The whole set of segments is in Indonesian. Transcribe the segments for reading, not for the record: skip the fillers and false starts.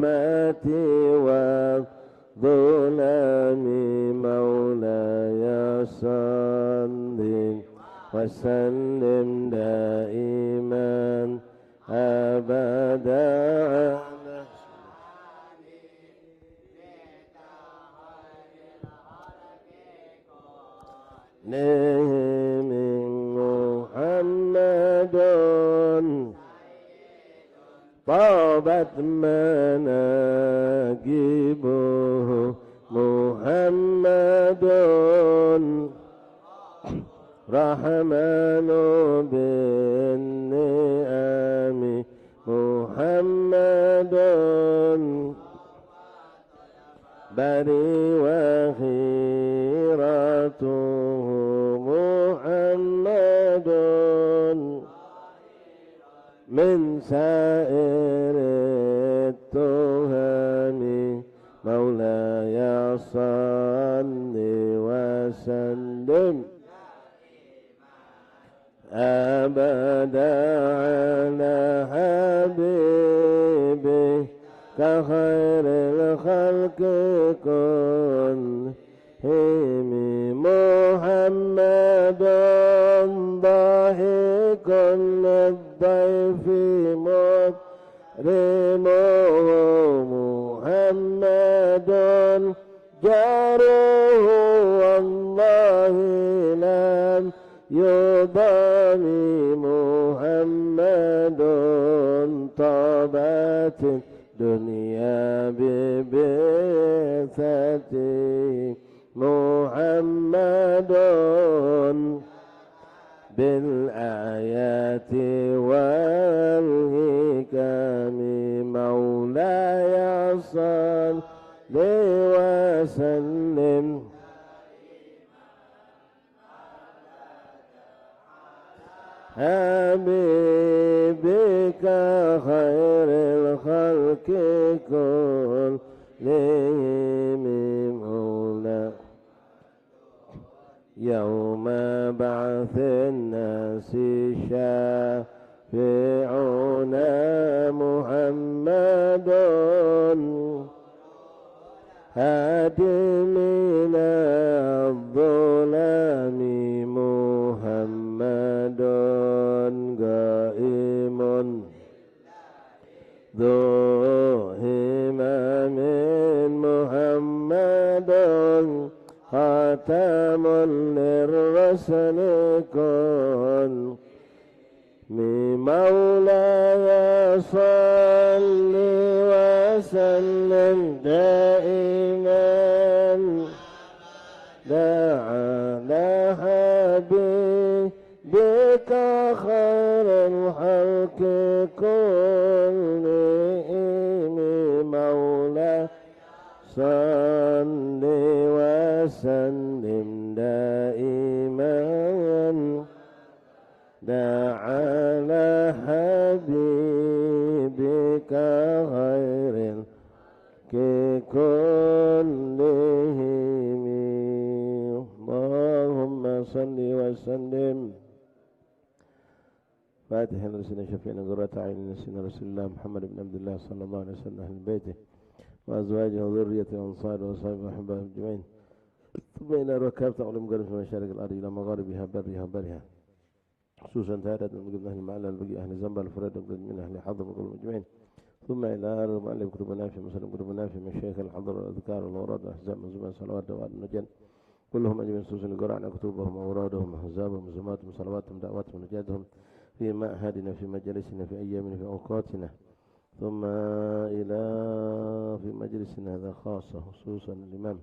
ماتي والظلام مولاي صل وسلم دائما أبدا عليه محمد طابت مناقبه محمد رحمن بالنعم محمد بري وخيرته محمد من سائر التهم مولاي صل وسلم أبدا على حبيبك كخير الخلق كلهم محمد ضاحك للضيف مكرمه محمد جاره والله لم يضامي محمد طابت الدنيا ببعثته محمد بالآيات والحكم مولاي صل وسلم حبيبك خير الخلق كلهم مولا يوم بعث الناس شافعنا محمد هادي من الظلام محمد قائم ذو همم محمد خاتم للرسل كن مولاي صل وسلم دائما على حبيبك خير الخلق كلهم مولاي صل وسلم دائما على حبيبك خير كلهم اللهم صل وسلم فاتح رسول شفيعنا قرة عين سيدنا رسول الله محمد بن عبد الله صلى الله عليه وسلم أهل بيته وأزواجه وذريته وأنصاره وصحبه وأحبابه أجمعين ثم إلى ركابة علم قرب في مشارق الأرض إلى مغاربها برها وبرها خصوصا تهدد من قبل أهل المعلى البقي أهل زنبر الفريد من أهل حضر وقلوب أجمعين ثم إلى المؤلف كتب نافع مسلم كتب نافع من الشيخ الحضر والأذكار والأوراد والأحزاب من زمان صلوات دوات النجن كلهم أجمعين خصوصا قرأنا كتبهم وأورادهم وأحزابهم وزماتهم وصلواتهم دعواتهم ونجاتهم في معهدنا في مجالسنا في أيامنا في أوقاتنا ثم إلى في مجلسنا هذا خاصة خصوصا الإمام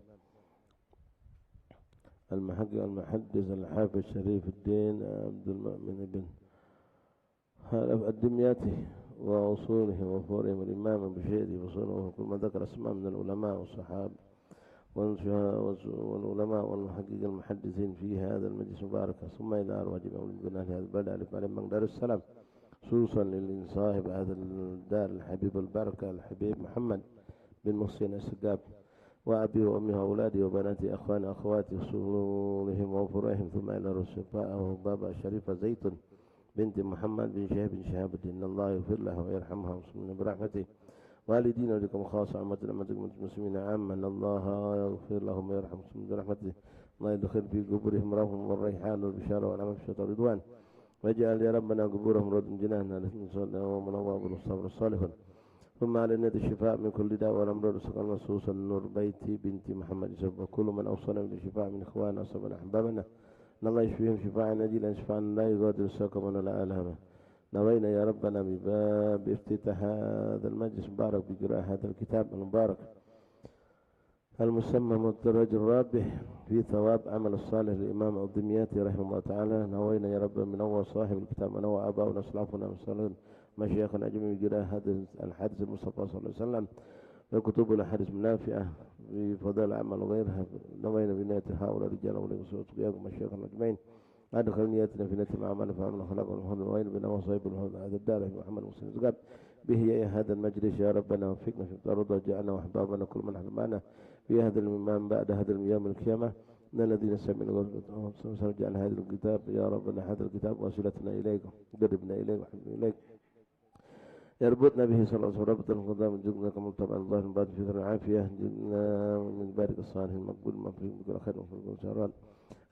المحدث الحافظ شريف الدين عبد المؤمن بن الدمياطي وأصوله وفورهم الإمام بشيري وصوله كل ما ذكر اسماء من العلماء والصحابة والعلماء والمحقق المحدثين في هذا المجلس المبارك ثم إلى أرواح أولادنا هذا البلد ألف عليهم من دار السلام خصوصا للصاحب هذا الدار الحبيب البركة الحبيب محمد بن محسن السقاب وأبي وأمي وأولادي وبناتي أخواني أخواتي وصولهم وفروعهم ثم إلى رسفائه بابا شريفة زيتون بنت محمد بن شهاب الدين الله يغفر لها ويرحمها ويصلنا برحمته والدينا ولكم خاصة عامة المسلمين عامة أن الله يغفر لهم ويرحمهم برحمته الله يدخل في قبورهم روح والريحان والبشارة والعمل في الرضوان واجعل يا ربنا قبورهم روض جنانا ومنواب والصبر الصالحون ثم على النبي الشفاء من كل داء والأمراض وسقال مصوصا نور بيتي بنتي محمد يوسف وكل من أوصانا بالشفاء من إخواننا وصبنا أحبابنا أن الله يشفيهم شفاء نجيلا شفاء لا يغادر سقما ولا آلهما نوينا يا ربنا بباب افتتاح هذا المجلس المبارك بقراءة هذا الكتاب المبارك المسمى مدرج الرابح في ثواب عمل الصالح للإمام الدمياطي رحمه الله تعالى نوينا يا رب من أول صاحب الكتاب ونوى آباؤنا وأسلافنا وصالحون مشايخنا أجمعين بقراءة هذا الحديث المصطفى صلى الله عليه وسلم وكتب الأحاديث النافعة في فضائل العمل وغيرها نوينا بنية هؤلاء الرجال ولكم مشايخنا أجمعين أدخل نياتنا في نية الأعمال فعمل خلق والهدى وين بنا وصيب هذا الدار محمد مسلم زقاب به يا هذا المجلس يا ربنا وفقنا في الأرض وجعلنا وأحبابنا كل من حرمنا في هذا الميام بعد هذا اليوم القيامة من الذين سمعوا وجعل هذا الكتاب يا ربنا هذا الكتاب وصلتنا إليك قربنا إليك وحبنا إليك يربطنا به صلى الله عليه وسلم ربط القدام جزنا كما طبعا الله بعد في العافية جزنا من بارك الصالح المقبول المفروض بكل خير وفضل شهران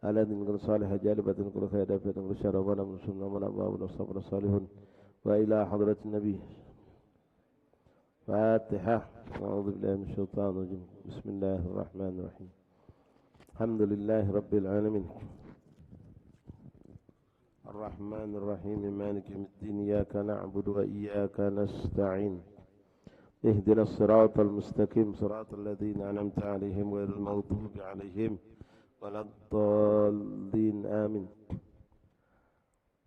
على ذي من صالح جالبة كل خير دافئة من شر ربنا من سنة من أبواب الصبر الصالحون وإلى حضرة النبي فاتحة أعوذ بالله من الشيطان الرجيم بسم الله الرحمن الرحيم الحمد لله رب العالمين الرحمن الرحيم مالك يوم الدين إياك نعبد وإياك نستعين اهدنا الصراط المستقيم صراط الذين أنعمت عليهم غير المغضوب عليهم ولا الضالين آمين.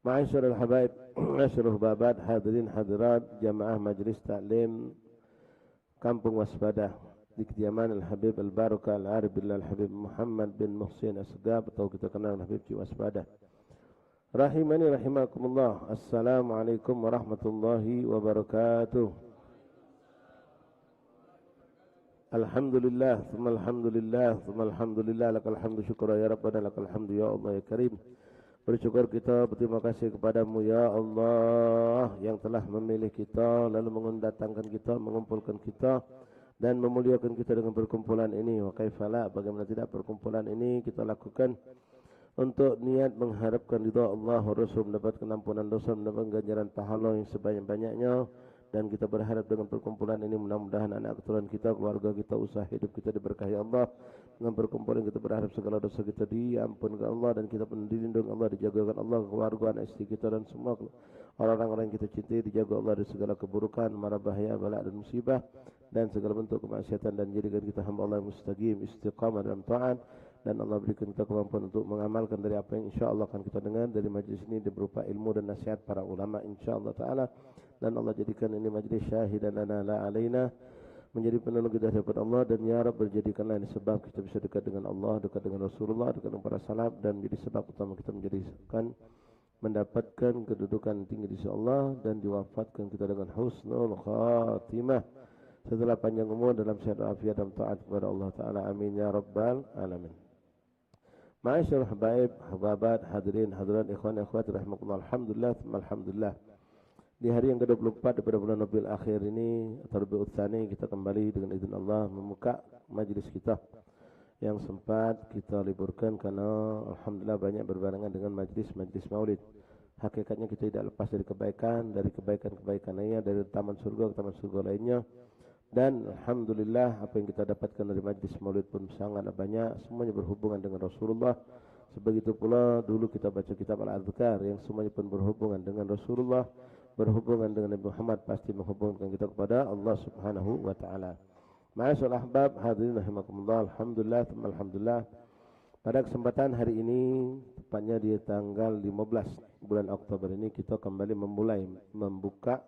معاشر الحبايب معاشر الأحباب حاضرين حاضرات جماعة مجلس تعليم Kampung Waspada di kediaman Al-Habib Al-Barakah Al-Arif Billah Al-Habib Muhammad bin Muhsin Asgab atau kita kenal Al-Habib Ci Waspada. Rahimani rahimakumullah. Assalamualaikum warahmatullahi wabarakatuh. Alhamdulillah, thumma alhamdulillah, thumma alhamdulillah, lakal hamdu syukra ya Rabbana, lakal hamdu ya Allah ya Karim. Bersyukur kita, berterima kasih kepadamu ya Allah yang telah memilih kita, lalu mendatangkan kita, mengumpulkan kita dan memuliakan kita dengan perkumpulan ini. Wa kaifala, bagaimana tidak perkumpulan ini kita lakukan untuk niat mengharapkan ridha Allah wa Rasul, mendapatkan ampunan dosa, mendapatkan ganjaran pahala yang sebanyak-banyaknya. Dan kita berharap dengan perkumpulan ini mudah-mudahan anak keturunan kita, keluarga kita, usaha hidup kita diberkahi Allah. Dengan perkumpulan kita berharap segala dosa kita diampunkan Allah dan kita pun dilindungi Allah, dijagakan Allah, keluarga, anak istri kita dan semua orang-orang yang kita cintai dijaga Allah dari segala keburukan, mara bahaya, bala dan musibah dan segala bentuk kemaksiatan dan jadikan kita hamba Allah yang mustaqim, istiqamah dalam taat dan Allah berikan kita kemampuan untuk mengamalkan dari apa yang insyaAllah akan kita dengar dari majlis ini berupa ilmu dan nasihat para ulama insyaAllah ta'ala. Dan Allah jadikan ini majlis syahidan lana la alaina, menjadi penolong kita daripada Allah, dan ya Rabb berjadikanlah ini sebab kita bisa dekat dengan Allah, dekat dengan Rasulullah, dekat dengan para salaf, dan menjadi sebab utama kita menjadikan mendapatkan kedudukan tinggi di sisi Allah dan diwafatkan kita dengan husnul khatimah setelah panjang umur dalam sehat afiat dan taat kepada Allah Ta'ala. Amin ya Rabbal Alamin. Ma'asyarul habaib, hababat, hadirin, hadirat, ikhwan, ikhwat, rahmatullah, alhamdulillah, alhamdulillah. Di hari yang ke-24 daripada bulan Rabiul Akhir ini atau Rabiul Tsani, kita kembali dengan izin Allah membuka majlis kita yang sempat kita liburkan karena alhamdulillah banyak berbarengan dengan majlis Maulid. Hakikatnya kita tidak lepas dari kebaikan lainnya, dari taman surga ke taman surga lainnya. Dan alhamdulillah apa yang kita dapatkan dari majlis Maulid pun sangat banyak, semuanya berhubungan dengan Rasulullah. Sebegitu pula dulu kita baca kitab Al-Adhkar yang semuanya pun berhubungan dengan Rasulullah, berhubungan dengan Nabi Muhammad, pasti menghubungkan kita kepada Allah Subhanahu wa taala. Ma'asyiral ahbab hadirin rahimakumullah, alhamdulillah, alhamdulillah. Pada kesempatan hari ini, tepatnya di tanggal 15 bulan Oktober ini, kita kembali membuka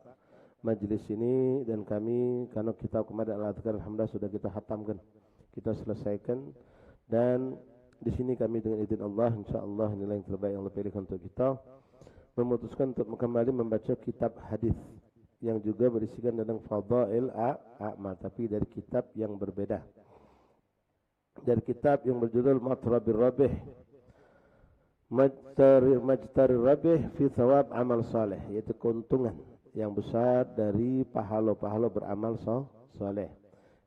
majlis ini, dan kami karena kitab kemarin Al-Adhkar alhamdulillah sudah kita khatamkan, kita selesaikan, dan di sini kami dengan izin Allah insyaallah nilai yang terbaik yang Allah pilihkan untuk kita, memutuskan untuk kembali membaca kitab hadis yang juga berisikan tentang fadail a'mal, tapi dari kitab yang berbeda, dari kitab yang berjudul Matrabir Rabih, Majtarir Rabih fi Thawab Amal Saleh, yaitu keuntungan yang besar dari pahala-pahala beramal soleh.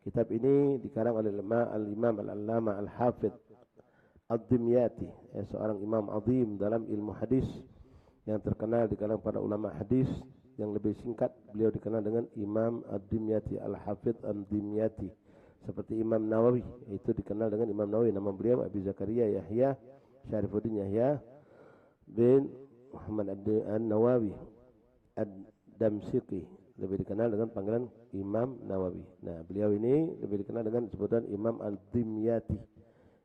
Kitab ini dikarang oleh Al-Imam Al-Allama Al-Hafidh Ad-Dimyati, seorang imam azim dalam ilmu hadis yang terkenal di kalangan para ulama hadis. Yang lebih singkat beliau dikenal dengan Imam Ad-Dimyati, Al-Hafidh Ad-Dimyati. Seperti Imam Nawawi, itu dikenal dengan Imam Nawawi. Nama beliau Abi Zakaria Yahya Syarifuddin Yahya bin Muhammad An-Nawawi Ad-Damsyiki, lebih dikenal dengan panggilan Imam Nawawi. Nah, beliau ini lebih dikenal dengan sebutan Imam Ad-Dimyati.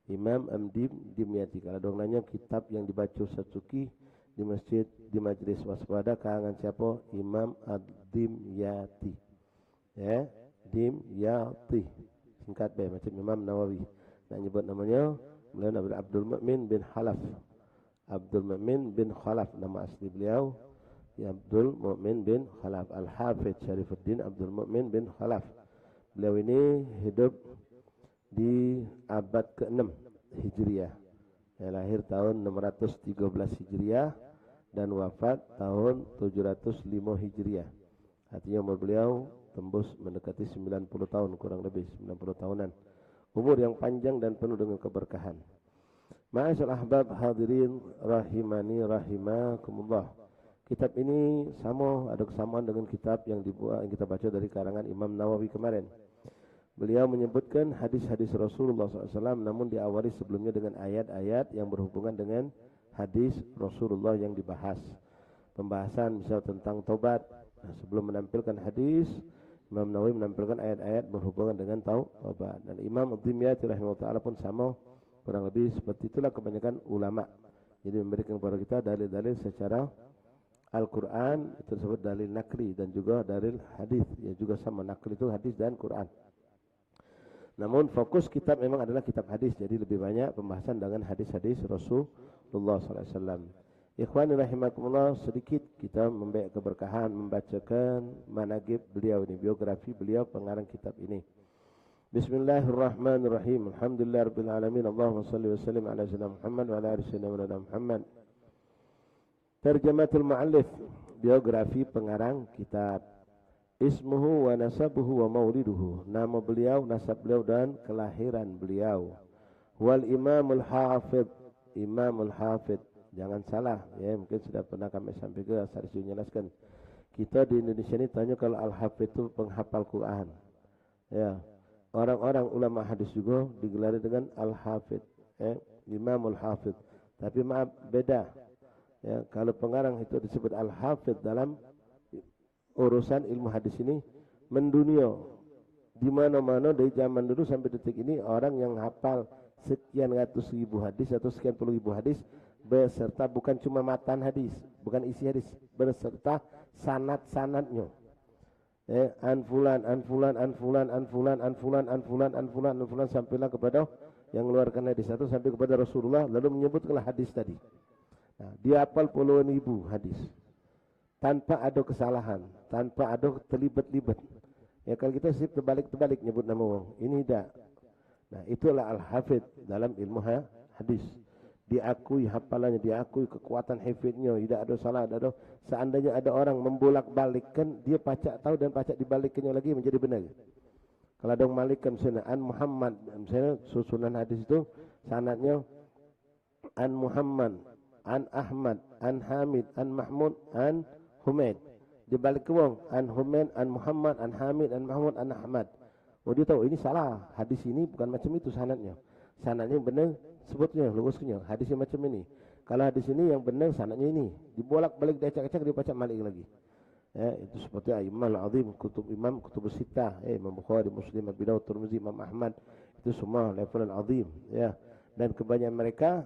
Imam Ad-Dimyati. Kalau dong nanya kitab yang dibaca Satsuki di masjid, di majlis waspada, karangan siapa? Imam Ad-Dimyati. Ya, Dimyati. Singkat baik macam Imam Nawawi. Nak nyebut namanya, beliau Abdul Mu'min bin Khalaf. Abdul Mu'min bin Khalaf nama asli beliau. Ya, Abdul Mu'min bin Khalaf. Al-Hafidh Syarifuddin Abdul Mu'min bin Khalaf. Beliau ini hidup di abad ke-6 Hijriah. Ya, lahir tahun 613 Hijriah dan wafat tahun 705 Hijriah. Artinya umur beliau tembus mendekati 90 tahun, kurang lebih 90 tahunan. Umur yang panjang dan penuh dengan keberkahan. Ma'asyal ahbab hadirin rahimani rahimakumullah. Kitab ini ada kesamaan dengan kitab yang kita baca dari karangan Imam Nawawi kemarin. Beliau menyebutkan hadis-hadis Rasulullah SAW, namun diawali sebelumnya dengan ayat-ayat yang berhubungan dengan hadis Rasulullah yang dibahas. Pembahasan misal tentang taubat. Nah, sebelum menampilkan hadis, Imam Nawawi menampilkan ayat-ayat berhubungan dengan taubat. Dan Imam Ad-Dimyati rahimahullah pun sama, kurang lebih seperti itulah kebanyakan ulama. Jadi memberikan kepada kita dalil-dalil secara Al-Quran, itu disebut dalil nakli, dan juga dalil hadis. Ya juga sama, nakli itu hadis dan Quran. Namun fokus kitab memang adalah kitab hadis, jadi lebih banyak pembahasan dengan hadis-hadis Rasulullah SAW. Ikhwani rahimakumullah, sedikit kita memberi keberkahan membacakan manaqib beliau ini, biografi beliau pengarang kitab ini. Bismillahirrahmanirrahim. Alhamdulillahirabbil alamin. Allahumma shalli wa sallim ala sayyidina Muhammad wa ala ali sayyidina Muhammad. Tarjamatul muallif, biografi pengarang kitab. Ismuhu wa nasabuhu wa mauliduhu. Nama beliau, nasab beliau dan kelahiran beliau. Wal imamul hafidh. Imamul hafidh. Jangan salah, ya mungkin sudah pernah kami sampaikan, saya jelaskan. Kita di Indonesia ini tanya kalau al-hafidh itu penghafal Quran. Ya. Orang-orang ulama hadis juga digelari dengan al-hafidh, imamul hafidh. Tapi maaf, beda. Ya, kalau pengarang itu disebut al-hafidh dalam urusan ilmu hadis ini mendunia. Di mana-mana dari zaman dulu sampai detik ini orang yang hafal sekian ratus ribu hadis atau sekian puluh ribu hadis beserta bukan cuma matan hadis, bukan isi hadis, beserta sanad-sanadnya. An fulan sampailah kepada yang mengeluarkan hadis itu sampai kepada Rasulullah, lalu menyebutkanlah hadis tadi. Nah, dia hafal puluhan ribu hadis tanpa ada kesalahan, tanpa ada terlibat-libat. Ya kalau kita sih terbalik-terbalik nyebut nama orang, ini tidak. Nah, itulah al-hafidh dalam ilmu hadis. Diakui hafalannya, diakui kekuatan hafidnya, tidak ada salah, tidak ada. Seandainya ada orang membolak-balikkan, dia pacak tahu dan pacak dibalikkannya lagi menjadi benar. Kalau ada yang malikkan misalnya an Muhammad, misalnya susunan hadis itu sanadnya an Muhammad, an Ahmad, an Hamid, an Mahmud, an Humaid. Dibalik ke wong, an Humaid, an Muhammad, an Hamid, an Mahmud, an Ahmad. Oh dia tahu ini salah, hadis ini bukan macam itu sanadnya. Sanadnya benar, sebutnya, lurusnya, hadisnya macam ini. Kalau hadis ini yang benar sanadnya ini, dibolak-balik diacak-acak, dipacak balik lagi. Ya, itu seperti Imam Al-Azim, Imam Kutub Sittah, Imam Bukhari, Muslim, Abu Dawud, Tirmizi, Imam Ahmad, itu semua level azim, ya. Dan kebanyakan mereka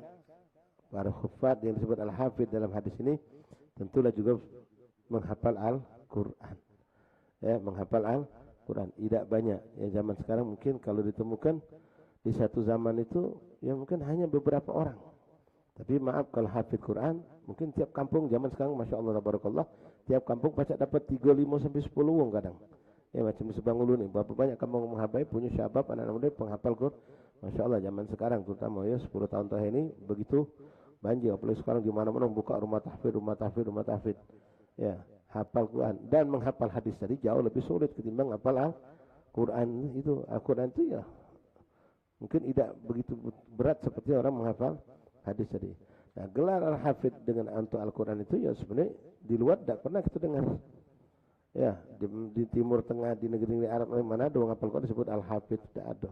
para hufad yang disebut al-hafidh dalam hadis ini tentulah juga menghafal Al-Quran. Ya, menghafal Al-Quran. Tidak banyak. Ya, zaman sekarang mungkin kalau ditemukan di satu zaman itu ya mungkin hanya beberapa orang. Tapi maaf kalau hafidh Quran, mungkin tiap kampung zaman sekarang Masya Allah, Barakallah, tiap kampung pacak dapat 35 sampai 10 orang kadang. Ya macam di Sebangulu nih, berapa banyak kampung menghabai punya syabab anak-anak muda penghafal Quran. Masya Allah zaman sekarang terutama ya 10 tahun terakhir ini begitu banjir. Apalagi sekarang di mana-mana buka rumah tahfidz. Ya, hafal Quran. Dan menghafal hadis tadi jauh lebih sulit ketimbang hafal Al-Quran itu. Al-Quran itu ya mungkin tidak begitu berat seperti orang menghafal hadis tadi. Nah, gelar Al-Hafidh dengan untuk Al-Quran itu ya sebenarnya di luar tidak pernah kita dengar. Ya, di Timur Tengah, di negeri-negeri Arab mana ada orang hafal Quran disebut Al-Hafidh, tidak ada.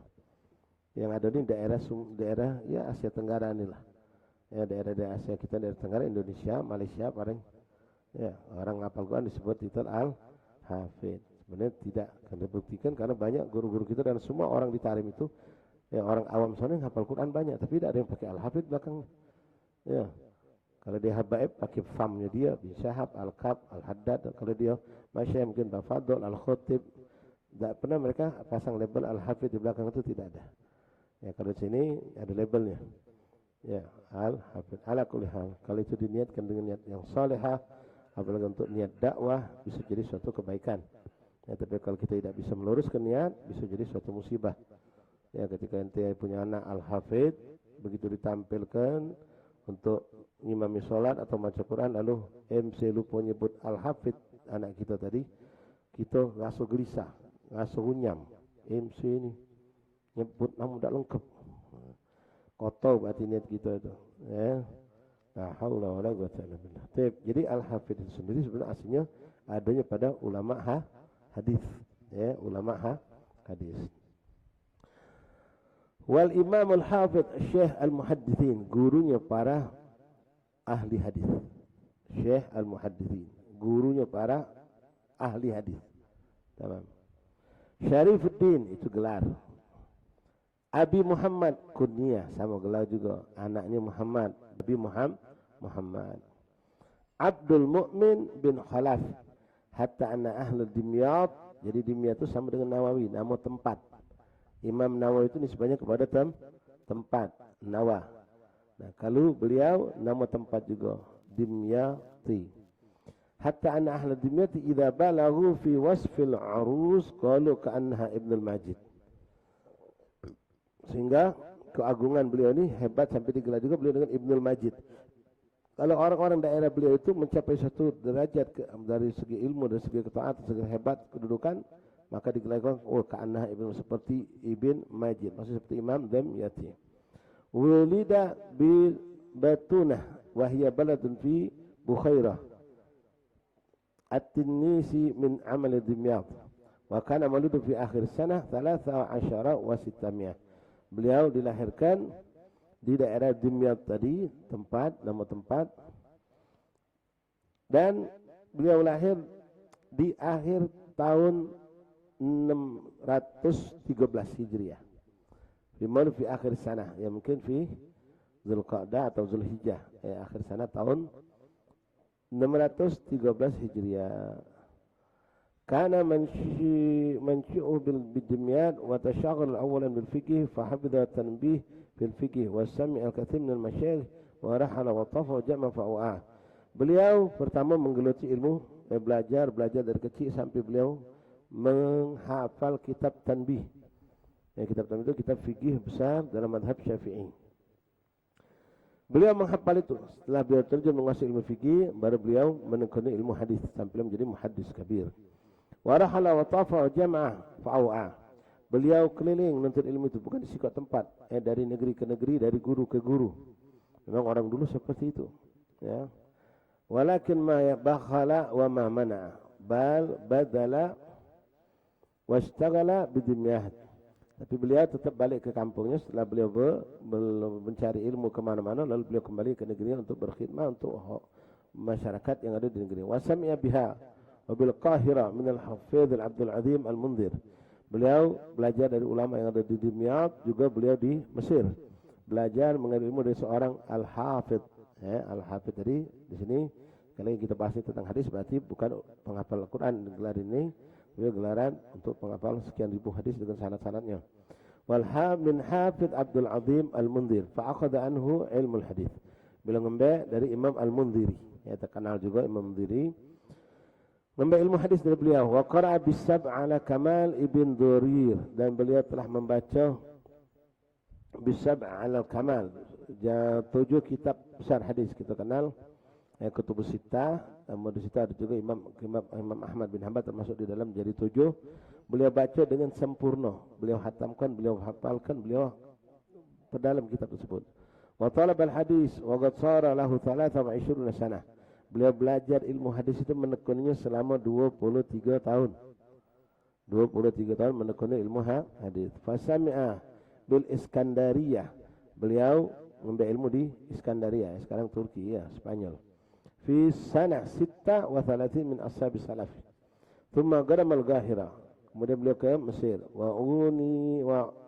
Yang ada di daerah ya Asia Tenggara inilah. Ya, daerah Asia kita, daerah Tenggara, Indonesia, Malaysia paling. Ya, orang hafal Quran disebut itu Al-Hafidh. Sebenarnya tidak akan dibuktikan karena banyak guru-guru kita dan semua orang di Tarim itu ya orang awam sana yang hafal Quran banyak, tapi tidak ada yang pakai Al-Hafidh belakang. Ya. Kalau dia habaib pakai famnya dia, bisa Al-Kab, Al-Haddad. Kalau dia masya mungkin Bafadul, Al-Khutib. Tidak pernah mereka pasang label Al-Hafidh di belakang itu, tidak ada. Ya, kalau di sini ada labelnya. Ya, Al-Hafidh. Ala kulli hal. Kalau itu diniatkan dengan niat yang salihah, apalagi untuk niat dakwah, bisa jadi suatu kebaikan. Ya, tapi kalau kita tidak bisa meluruskan niat, bisa jadi suatu musibah. Ya, ketika ente punya anak Al-Hafidh, begitu ditampilkan untuk imami sholat atau baca Quran, lalu MC lupa nyebut Al-Hafidh anak kita tadi, kita rasa gelisah, rasa runyam. MC ini nyebut namun tidak lengkap, kotor berarti niat kita itu. Ya, la haula wala quwwata illa billah. Jadi Al-Hafidh itu sendiri sebenarnya aslinya adanya pada ulama hadis, ya, ulama hadis. Wal Imam Al-Hafidh Syekh Al-Muhaddithin, gurunya para ahli hadis. Syekh Al-Muhaddithin, gurunya para ahli hadis. Tamam. Syarifuddin itu gelar. Abi Muhammad kunyah, sama gelar juga. Anaknya Muhammad, Abi Muhammad. Abdul Mu'min bin Khalaf. Hatta anna ahli Dimyat. Jadi Dimyat itu sama dengan Nawawi, nama tempat. Imam Nawawi itu nisbahnya kepada tempat Nawa. Nah, kalau beliau nama tempat juga Dimyati. Hatta anna ahli Dimyati idza balaghu fi wasfil arus qalu ka'annaha Ibnul Majid. Sehingga keagungan beliau ini hebat sampai digelar juga beliau dengan Ibnul Majid. Kalau orang-orang daerah beliau itu mencapai satu derajat dari segi ilmu, dari segi ketaatan, segi hebat kedudukan, maka digelarkan ka'annaha Ibnu, seperti Ibn Majid, maksudnya seperti Imam Dimyati. Wulida bi Batunah wa hiya baladun fi Bukhairah. At-Tinnisi min amal Dimyat. Wa kana mauludu fi akhir sanah 13 wa 600. Beliau dilahirkan di daerah Dimyat tadi, nama tempat. Dan beliau lahir di akhir tahun 613 Hijriah. Dimana fi akhir sana, ya mungkin fi Zulqa'dah atau Zulhijjah, akhir sana tahun 613 Hijriah. Kana manshi'u bil Dimyat wa tashaghal awalan bil fiqh fa hafidha tanbih bil fiqh wa sami'a al-kathir min al-masyayikh wa rahala wa tafa jama fa'u'ah. Beliau pertama menggeluti ilmu, belajar dari kecil sampai beliau menghafal kitab tanbih. Kitab tanbih itu kitab fikih besar dalam madhab Syafi'i. Beliau menghafal itu. Setelah beliau terjun menguasai ilmu fikih, baru beliau menekuni ilmu hadis sampai menjadi muhaddis kabir. Warahala wa tafa jama'ah fa'au'a. Beliau keliling menuntut ilmu itu bukan di sikap tempat, dari negeri ke negeri, dari guru ke guru. Memang orang dulu seperti itu, ya. Walakin ma bakhala wa ma mana, bal badala washtaghala bidimyat. Tapi beliau tetap balik ke kampungnya setelah beliau mencari ilmu kemana-mana, lalu beliau kembali ke negerinya untuk berkhidmat untuk masyarakat yang ada di negeri. Wasami'a biha wabil Qahira min al-Hafidh al-Abdul Azim al-Mundhir. Beliau belajar dari ulama yang ada di Dimyat, juga beliau di Mesir. Belajar mengambil ilmu dari seorang Al-Hafidh. Al-Hafidh tadi di sini kalau kita bahas tentang hadis berarti bukan penghafal Al-Quran. Gelar ini beliau gelaran untuk penghafal sekian ribu hadis dengan sanad-sanadnya. Min Hafidh Abdul Azim Al-Mundhir fa akhadha anhu ilmu al-hadis. Beliau ngambil dari Imam Al-Mundhiri, ya terkenal juga Imam Mundhiri. Ngambil ilmu hadis dari beliau. Wa qara'a bis-sab' ala Kamal ibn Durir, dan beliau telah membaca bis-sab' ala Kamal, 7 kitab besar hadis kita kenal. Kutubus Sittah, di situ ada juga Imam Ahmad bin Hanbal termasuk di dalam jadi 7. Beliau baca dengan sempurna, beliau hatamkan, beliau hafalkan, beliau perdalam kitab tersebut. Wa talab al-hadis wa qad sara lahu 23 sanah. Beliau belajar ilmu hadis itu menekuninya selama 23 tahun. 23 tahun menekuni ilmu hadis. Fasami'a bil Iskandariyah. Beliau mengambil ilmu di Iskandaria, sekarang Turki ya, Spanyol. Fi sanah 36 min ashabi salaf. Thumma qadama al-Qahira. Kemudian beliau ke Mesir. Wa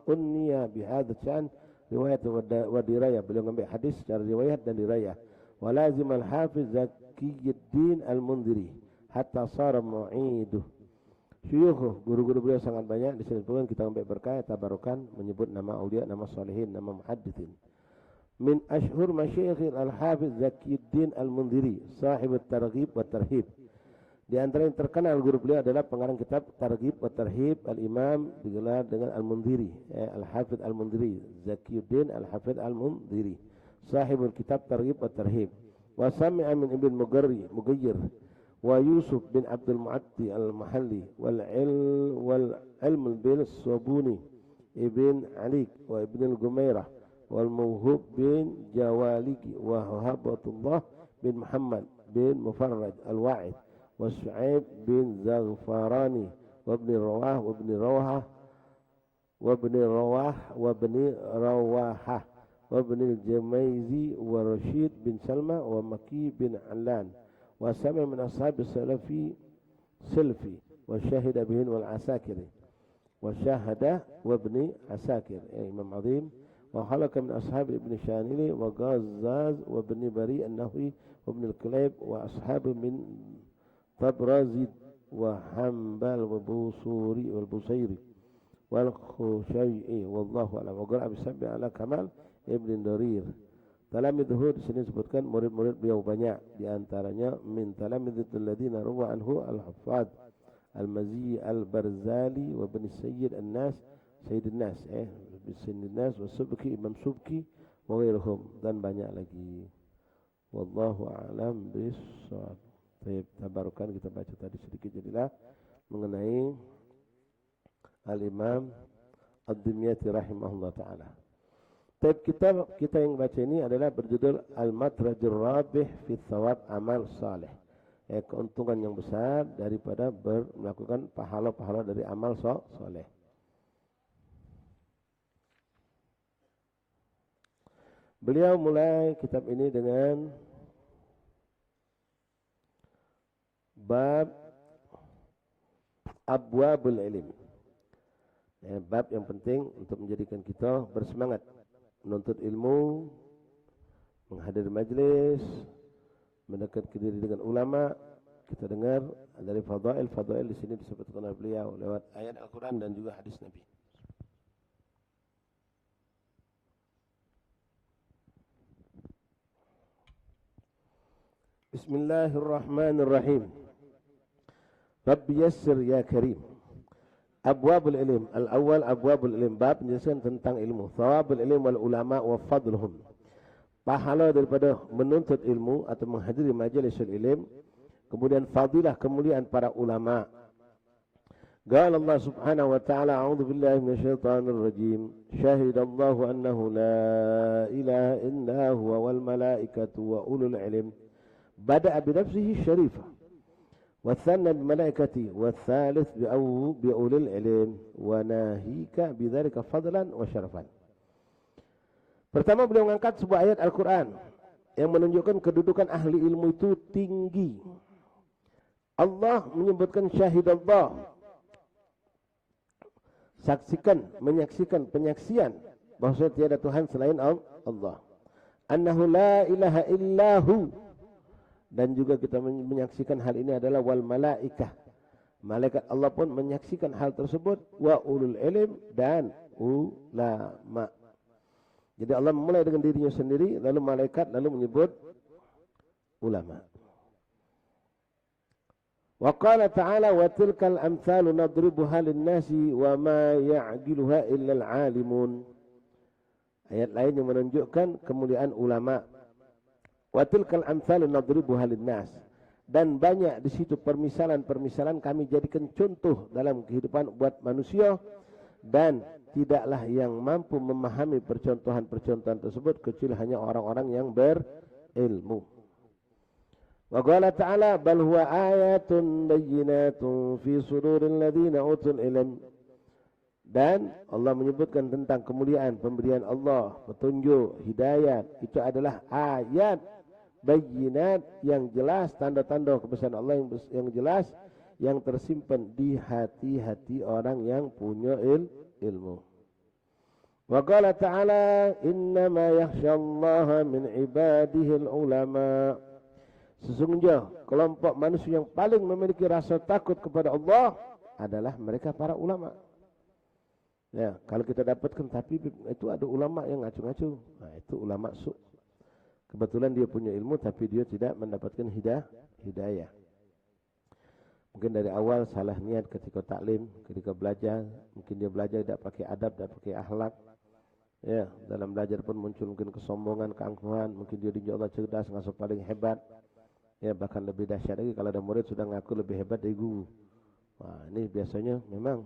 unniya bihadha syan riwayat wa dirayah. Beliau mengambil hadis secara riwayat dan dirayah. Wa lazim al-Hafiz Zakiyuddin al-Mundhiri hatta sara mu'iduh. Syuyukh, guru-guru beliau sangat banyak. Di sini pun kita ambil berkah tabarukan menyebut nama aulia, nama salihin, nama muhadditsin. Min ashhur masyayikh al-Hafiz Zakiyuddin al-Mundhiri, sahib at-Targhib wa Tarhib. Di antara yang terkenal guru beliau adalah pengarang kitab Targhib wa Tarhib, al-Imam digelar dengan Al-Mundhiri, Al-Hafiz Al-Mundhiri, Zakiyuddin Al-Hafiz Al-Mundhiri, sahibul kitab Targhib wa Tarhib. Wa sami'a min Ibn Mughayyir wa Yusuf bin Abdul Mu'atti al-Mahalli wal ilm bil Sabuni ibn Ali wa Ibn al-Gumairah wal Mawhub bin Jawaliki wa Habatullah bin Muhammad bin Mufarraj al-Wa'id wa Su'aib bin Zaghfarani wa Ibn Rawah wa Ibn Rawah wa Ibn Rawah wa Ibn Rawahah wa Ibn al-Jamaizi wa Rashid bin Salma wa Maki bin Alan wa sami min ashab salafi silfi wa syahida bihin wal asakiri wa syahada wa Ibn Asakir Imam Azim. وخلق من أصحاب ابن شانيلي وغزاز وابن بريء النهوي وابن الكليب وأصحاب من طبرازيد وحنبل وبوصوري والبصيري والخشيعي والله أعلم. وقرأ بسبب على كمال ابن درير. Talamidhu di sini disebutkan murid-murid beliau banyak, di antaranya min talamidhil ladzina rawa anhu al-Haffaz al-Mazi al-Barzali wa ibn Sayyid an-Nas Sayyidin Nas Sayyidin Nas wa Subki Imam Subki wa ghairuhum, dan banyak lagi. Wallahu a'lam bis-shawab. Baik, tabarukan kita baca tadi sedikit jadilah mengenai Al-Imam Ad-Dimyati rahimahullah taala. Tab kita yang baca ini adalah berjudul Al-Matrajur Rabih fi Thawab Amal Saleh. Keuntungan yang besar daripada melakukan pahala-pahala dari amal saleh. Beliau mulai kitab ini dengan bab abwabul ilm. Bab yang penting untuk menjadikan kita bersemangat menuntut ilmu, menghadiri majlis, mendekatkan diri dengan ulama. Kita dengar dari fadail di sini disebutkan oleh beliau lewat ayat Al-Quran dan juga hadis Nabi. Bismillahirrahmanirrahim. Rabbi yassir ya karim. Abwabul ilm. Al-awwal abwabul ilm. Bab menjelaskan tentang ilmu. Thawabul ilm wal ulama wa fadluhum. Pahala daripada menuntut ilmu atau menghadiri majlisul ilm. Kemudian fadilah kemuliaan para ulama. Qala Allah subhanahu wa ta'ala a'udzu billahi minasyaitonir rajim. Syahidallahu annahu la ilaha illa huwa wal malaikatu wa ulul ilm. Bada'a bi nafsihi syarifah. والثاني بملائكته والثالث بأولي العلم وناهيك بذلك فضلا وشرفا. Pertama beliau mengangkat sebuah ayat Al-Quran yang menunjukkan kedudukan ahli ilmu itu tinggi. Allah menyebutkan syahidallah, menyaksikan penyaksian bahwa tiada Tuhan selain Allah. Annahu la ilaha illahu. Dan juga kita menyaksikan hal ini adalah wal malaikah. Malaikat Allah pun menyaksikan hal tersebut. Wa ulul ilm dan ulama. Jadi Allah memulai dengan dirinya sendiri, lalu malaikat, lalu menyebut ulama. Wa qala ta'ala wa tilkal amthalu nadribuha lin-nasi wa ma ya'qiluha illa al-alimun. Ayat lain yang menunjukkan kemuliaan ulama. Wa tilkal amsalu nadribuha linnas. Dan banyak di situ permisalan-permisalan kami jadikan contoh dalam kehidupan buat manusia, dan tidaklah yang mampu memahami percontohan-percontohan tersebut kecuali hanya orang-orang yang berilmu. Wa qala ta'ala bal huwa ayatun bayyinatun fi suduril ladzina utul ilm. Dan Allah menyebutkan tentang kemuliaan pemberian Allah, petunjuk, hidayat, itu adalah ayat bayyinat yang jelas, tanda-tanda kebesaran Allah yang jelas, yang tersimpan di hati-hati orang yang punya ilmu. Wa qala ta'ala innama yakhsyallaha min ibadihi ulama. Sesungguhnya kelompok manusia yang paling memiliki rasa takut kepada Allah adalah mereka para ulama. Ya, kalau kita dapatkan tapi itu ada ulama yang ngacu-ngacu, nah itu ulama su'. Kebetulan dia punya ilmu tapi dia tidak mendapatkan hidayah. Mungkin dari awal salah niat ketika taklim, ketika belajar, mungkin dia belajar tidak pakai adab, tidak pakai akhlak. Ya, dalam belajar pun muncul mungkin kesombongan, keangkuhan, mungkin dia dinjau Allah cerdas, ngasuh paling hebat. Ya, bahkan lebih dahsyat lagi kalau ada murid sudah ngaku lebih hebat dari guru. Wah, ini biasanya memang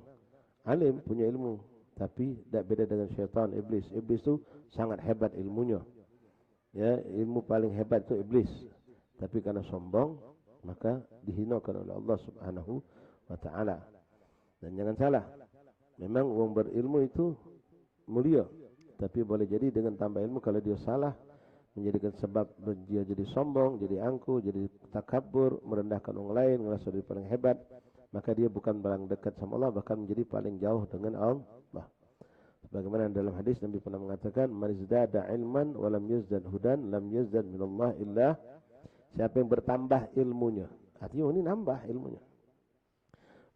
alim, punya ilmu, tapi tidak beda dengan syaitan, iblis. Iblis itu sangat hebat ilmunya. Ya, ilmu paling hebat itu iblis. Tapi karena sombong, maka dihinakan oleh Allah Subhanahu wa ta'ala. Dan jangan salah, memang orang berilmu itu mulia. Tapi boleh jadi dengan tambah ilmu kalau dia salah, menjadikan sebab dia jadi sombong, jadi angku, jadi takabur, merendahkan orang lain, merasa dia paling hebat, maka dia bukan barang dekat sama Allah, bahkan menjadi paling jauh dengan Allah. Sebagaimana dalam hadis Nabi pernah mengatakan, man izdada ilman wa lam yazdad hudan lam yazdad minallah illa. Siapa yang bertambah ilmunya, artinya ini nambah ilmunya.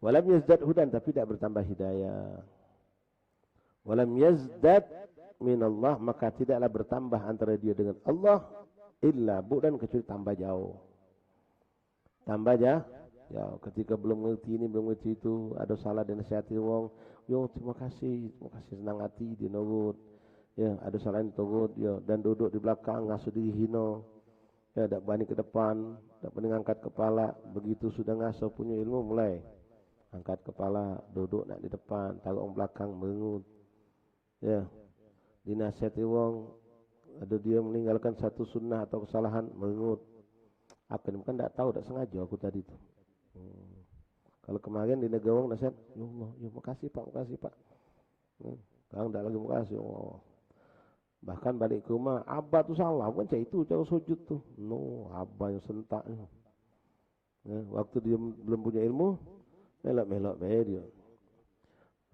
Wa lam yazdad hudan, tapi tidak bertambah hidayah. Wa lam yazdad minallah, maka tidaklah bertambah antara dia dengan Allah illa bu'dan, kecuali tambah jauh. Tambah jauh. Ya, ketika belum mengerti ini, belum mengerti itu, ada salah dan nasihati wong, yo terima kasih senang hati dia nurut. Ya, ada salah yang turut, ya, dan duduk di belakang ngasuh diri hina. Ya, tak berani ke depan, tak berani angkat kepala. Begitu sudah ngasuh punya ilmu, mulai angkat kepala, duduk nak di depan, taruh orang belakang mengut. Ya, dinasihati wong, ada dia meninggalkan satu sunnah atau kesalahan, mengut. Apa ini? Bukan tak tahu, tak sengaja aku tadi tu. Kalau kemarin di negara orang nasihat, ya Allah, ya makasih Pak. Sekarang tak lagi makasih. Oh. Bahkan balik ke rumah, abah tu salah, bukan cak itu cara sujud tu. No, abah yang sentak. Ya, waktu dia belum punya ilmu, melok-melok baik dia.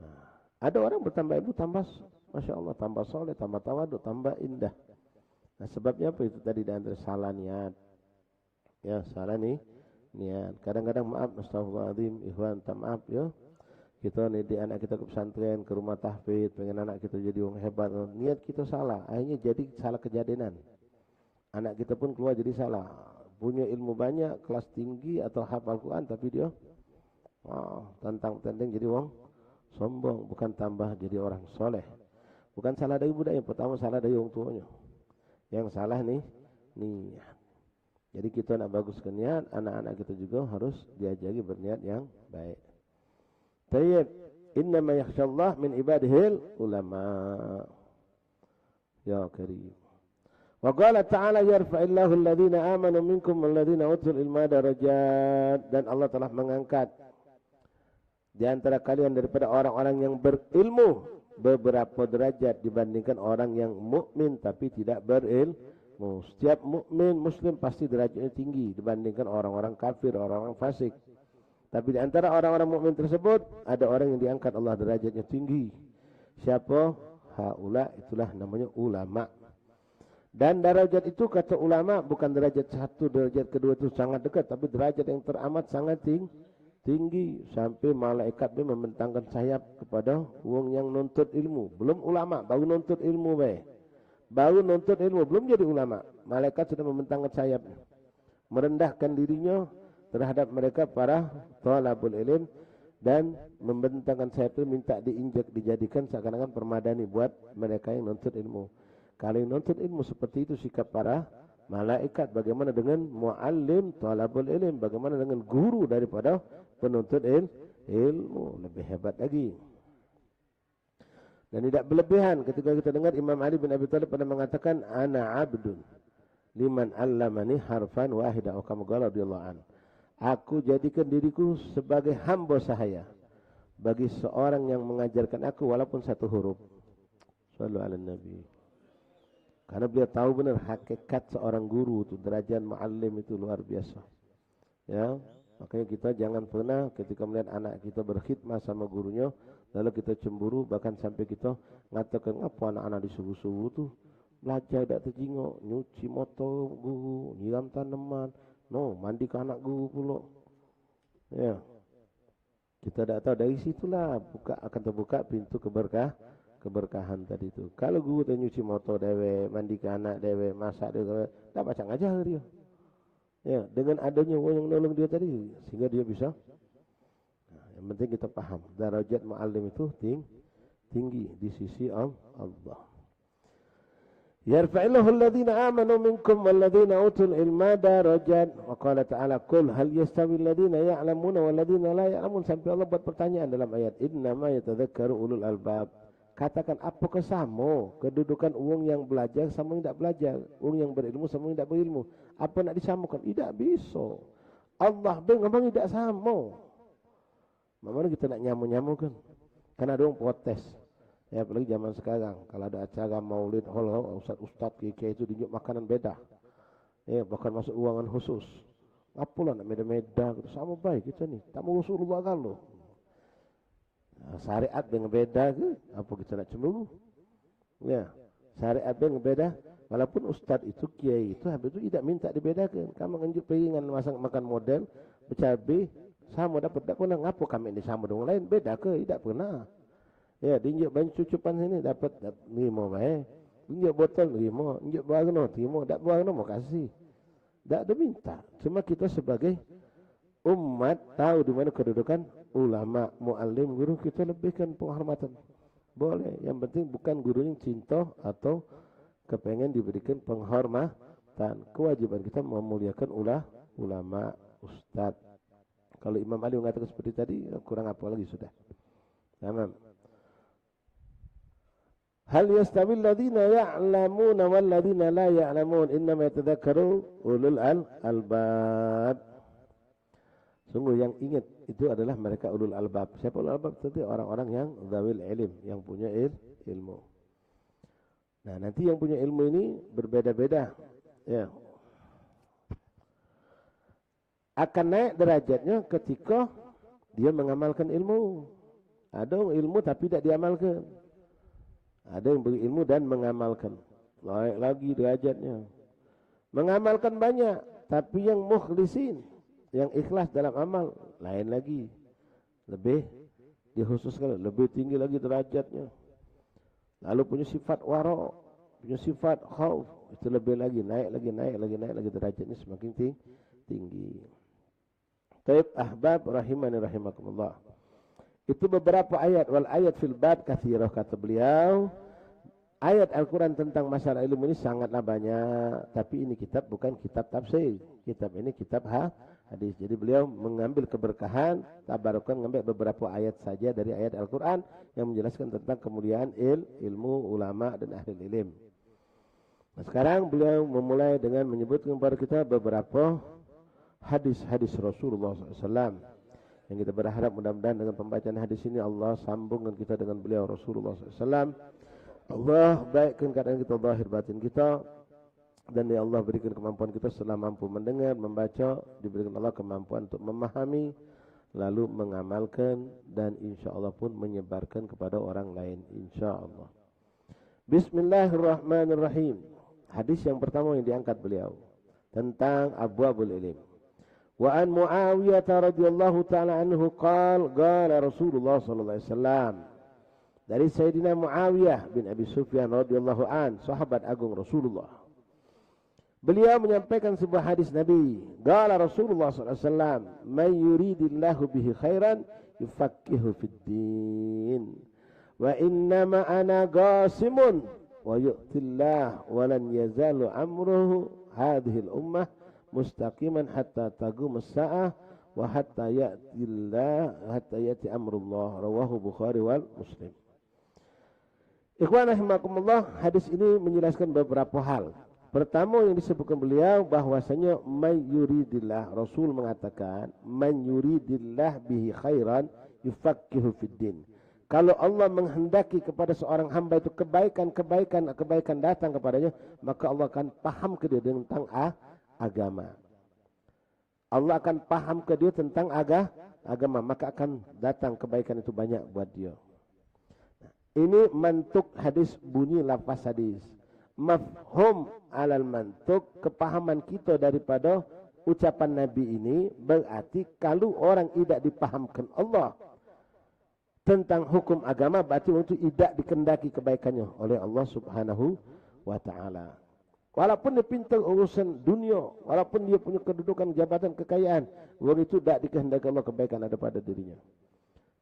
Nah, ada orang bertambah ilmu, tambah, Masya Allah, tambah soleh, tambah tawaduk, tambah indah. Nah, sebabnya apa itu tadi, di antara salah niat. Ya, salah nih niat. Kadang-kadang maaf, astagfirullahaladzim, ikhwan, tak maaf ya. Kita didik anak kita ke pesantren, ke rumah tahfidz, pengen anak kita jadi orang hebat. Niat kita salah, akhirnya jadi salah kejadian. Anak kita pun keluar jadi salah. Punya ilmu banyak, kelas tinggi atau hafal Quran, tapi dia tantang-tantang jadi orang sombong, bukan tambah jadi orang soleh. Bukan salah dari budaya, pertama salah dari orang tuanya. Yang salah nih niat. Jadi kita nak baguskan niat, anak-anak kita juga harus diajari berniat yang baik. Tayyib, innama yakhshallah min ibadihil ulama. Ya karim. Wa qala ta'ala yarfa'illahu alladhina amanu minkum walladhina utul ilma darajat. Dan Allah telah mengangkat di antara kalian daripada orang-orang yang berilmu beberapa derajat dibandingkan orang yang mukmin tapi tidak berilmu. Setiap mukmin muslim pasti derajatnya tinggi dibandingkan orang-orang kafir, orang-orang fasik. Tapi di antara orang-orang mukmin tersebut ada orang yang diangkat Allah derajatnya tinggi. Siapa? Haula, itulah namanya ulama. Dan derajat itu kata ulama bukan derajat satu, derajat kedua itu sangat dekat, tapi derajat yang teramat sangat tinggi sampai malaikat dia membentangkan sayap kepada wong yang nuntut ilmu. Belum ulama, baru nuntut ilmu baik. Baru nuntut ilmu, belum jadi ulama. Malaikat sudah membentangkan sayap, merendahkan dirinya terhadap mereka para thalabul ilm, dan membentangkan sayap itu minta diinjak, dijadikan seakan-akan permadani buat mereka yang nuntut ilmu. Kalau yang nuntut ilmu seperti itu sikap para malaikat, bagaimana dengan muallim talabul ilm, bagaimana dengan guru daripada penuntut ilmu, lebih hebat lagi. Dan tidak berlebihan ketika kita dengar Imam Ali bin Abi Thalib pernah mengatakan ana abdun liman allamani harfan wahida atau kama qala radhiyallahu an. Aku jadikan diriku sebagai hamba sahaya bagi seorang yang mengajarkan aku walaupun satu huruf. Sallu ala Nabi. Karena beliau tahu benar hakikat seorang guru itu, derajat muallim itu luar biasa. Ya, makanya kita jangan pernah ketika melihat anak kita berkhidmah sama gurunya lalu kita cemburu, bahkan sampai kita ngatakan apa anak-anak disuruh-suruh tuh belajar tak terjengok, nyuci motor guru, nyiram tanaman, no mandi ke anak guru pula. Ya, kita tak tahu dari situlah akan terbuka pintu keberkahan tadi itu. Kalau guru tu nyuci motor dewe, mandi ke anak dewe, masak dewe, tak baca ngajar dia. Ya, dengan adanya orang yang nolong dia tadi sehingga dia bisa. Yang penting kita paham darajat muallim itu tinggi di sisi Allah. Yarfa'illahu alladhina amanu minkum walladhina utul ilma darajat. Wa qala ta'ala qul hal yastawi alladhina ya'lamuna walladhina la ya'lamun, sampai Allah buat pertanyaan dalam ayat innama yatadzakkaru ulul albab. Katakan apakah sama kedudukan orang yang belajar sama yang tidak belajar, orang yang berilmu sama yang tidak berilmu? Apa nak disamakan? Tidak bisa. Allah memang tidak sama. Bagaimana kita nak nyamu-nyamukan? Kan ada orang protes. Ya, apalagi zaman sekarang. Kalau ada acara maulid, ustaz-ustaz kiai itu tunjuk makanan beda. Ya, bahkan masuk ruangan khusus. Apalah nak meda-meda. Sama baik kita ni. Tak mau Rasulullah kalau. Nah, syariat dengan beda ke? Apa kita nak cemburu? Ya, syariat dengan beda. Walaupun ustaz itu, kiai itu, habis itu tidak minta dibedakan. Kamu nganjuk piringan makan model, bercabai, sama dapat tak pernah. Ngapa kami ini sama dengan lain? Beda ke? Tidak pernah. Ya, diinjak banyak cucupan sini dapat 5 baik. Injak botol 5, injak barang 5, tak barang mau kasih. Tak ada minta. Cuma kita sebagai umat tahu di mana kedudukan ulama, muallim, guru, kita lebihkan penghormatan. Boleh. Yang penting bukan guru yang cinta atau kepengen diberikan penghormatan. Kewajiban kita memuliakan ulama, ustaz. Kalau Imam Ali mengatakan seperti tadi, kurang apa lagi sudah. Tamam. Hal yastawi alladhina ya'lamuna wal ladhina la ya'lamun innama yatadzakkaru ulul albab. Sungguh yang ingat itu adalah mereka ulul albab. Siapa ulul albab? Tentu orang-orang yang dzawil ilm, yang punya ilmu. Nah, nanti yang punya ilmu ini berbeda-beda. Ya. Akan naik derajatnya ketika dia mengamalkan ilmu. Ada ilmu tapi tidak diamalkan. Ada yang berilmu dan mengamalkan. Naik lagi derajatnya. Mengamalkan banyak, tapi yang mukhlisin, yang ikhlas dalam amal, lain lagi. Lebih dikhususkan, lebih tinggi lagi derajatnya. Lalu punya sifat wara, punya sifat khauf, itu lebih lagi, naik lagi derajatnya semakin tinggi. Taib ahbab rahimani rahimakumullah. Itu beberapa ayat. Wal ayat fil bab katsirah, kata beliau. Ayat Al-Quran tentang masalah ilmu ini sangatlah banyak. Tapi ini kitab bukan kitab tafsir. Kitab ini kitab hadis. Jadi beliau mengambil keberkahan, tabarukan, mengambil beberapa ayat saja dari ayat Al-Quran yang menjelaskan tentang kemuliaan ilmu, ulama dan ahli ilmu. Nah, sekarang beliau memulai dengan menyebutkan kepada kita beberapa hadis-hadis Rasulullah SAW. Yang kita berharap mudah-mudahan dengan pembacaan hadis ini Allah sambungkan kita dengan beliau Rasulullah SAW. Allah baikkan keadaan kita, zahir batin kita. Dan ya Allah berikan kemampuan kita setelah mampu mendengar, membaca. Diberikan Allah kemampuan untuk memahami, lalu mengamalkan. Dan insya Allah pun menyebarkan kepada orang lain, insya Allah. Bismillahirrahmanirrahim. Hadis yang pertama yang diangkat beliau tentang abwabul ilm. Wa an Muawiyah radhiyallahu ta'ala anhu qala Rasulullah sallallahu alaihi wasallam. Dari Sayyidina Muawiyah bin Abi Sufyan radhiyallahu an, sahabat agung Rasulullah. Beliau menyampaikan sebuah hadis Nabi. Qala Rasulullah sallallahu alaihi wasallam, "Man yuridillahu bihi khairan yufaqihu fid din. Wa innama ana qasimun wa yu'tillah wa lan yazalu amruhu hadhihi al-ummah mustaqiman hatta taqum as-sa'ah wa hatta ya'ti amrullah. Rawahu Bukhari wal Muslim. Ikhwan rahimakumullah, hadis ini menjelaskan beberapa hal. Pertama yang disebutkan beliau bahwasanya man yuridillah, Rasul mengatakan man yuridillah bihi khairan yufaqihu fid din. Kalau Allah menghendaki kepada seorang hamba itu kebaikan datang kepadanya, maka Allah akan paham ke dia tentang agama. Allah akan paham ke dia tentang agama, maka akan datang kebaikan itu banyak buat dia. Ini mantuk hadis, bunyi lafaz hadis. Mafhum alal mantuk, kepahaman kita daripada ucapan Nabi ini berarti kalau orang tidak dipahamkan Allah tentang hukum agama, berarti itu tidak dikendaki kebaikannya oleh Allah Subhanahu wa ta'ala. Walaupun dia pintar urusan dunia, walaupun dia punya kedudukan, jabatan, kekayaan, orang itu tidak dikehendaki Allah kebaikan ada pada dirinya.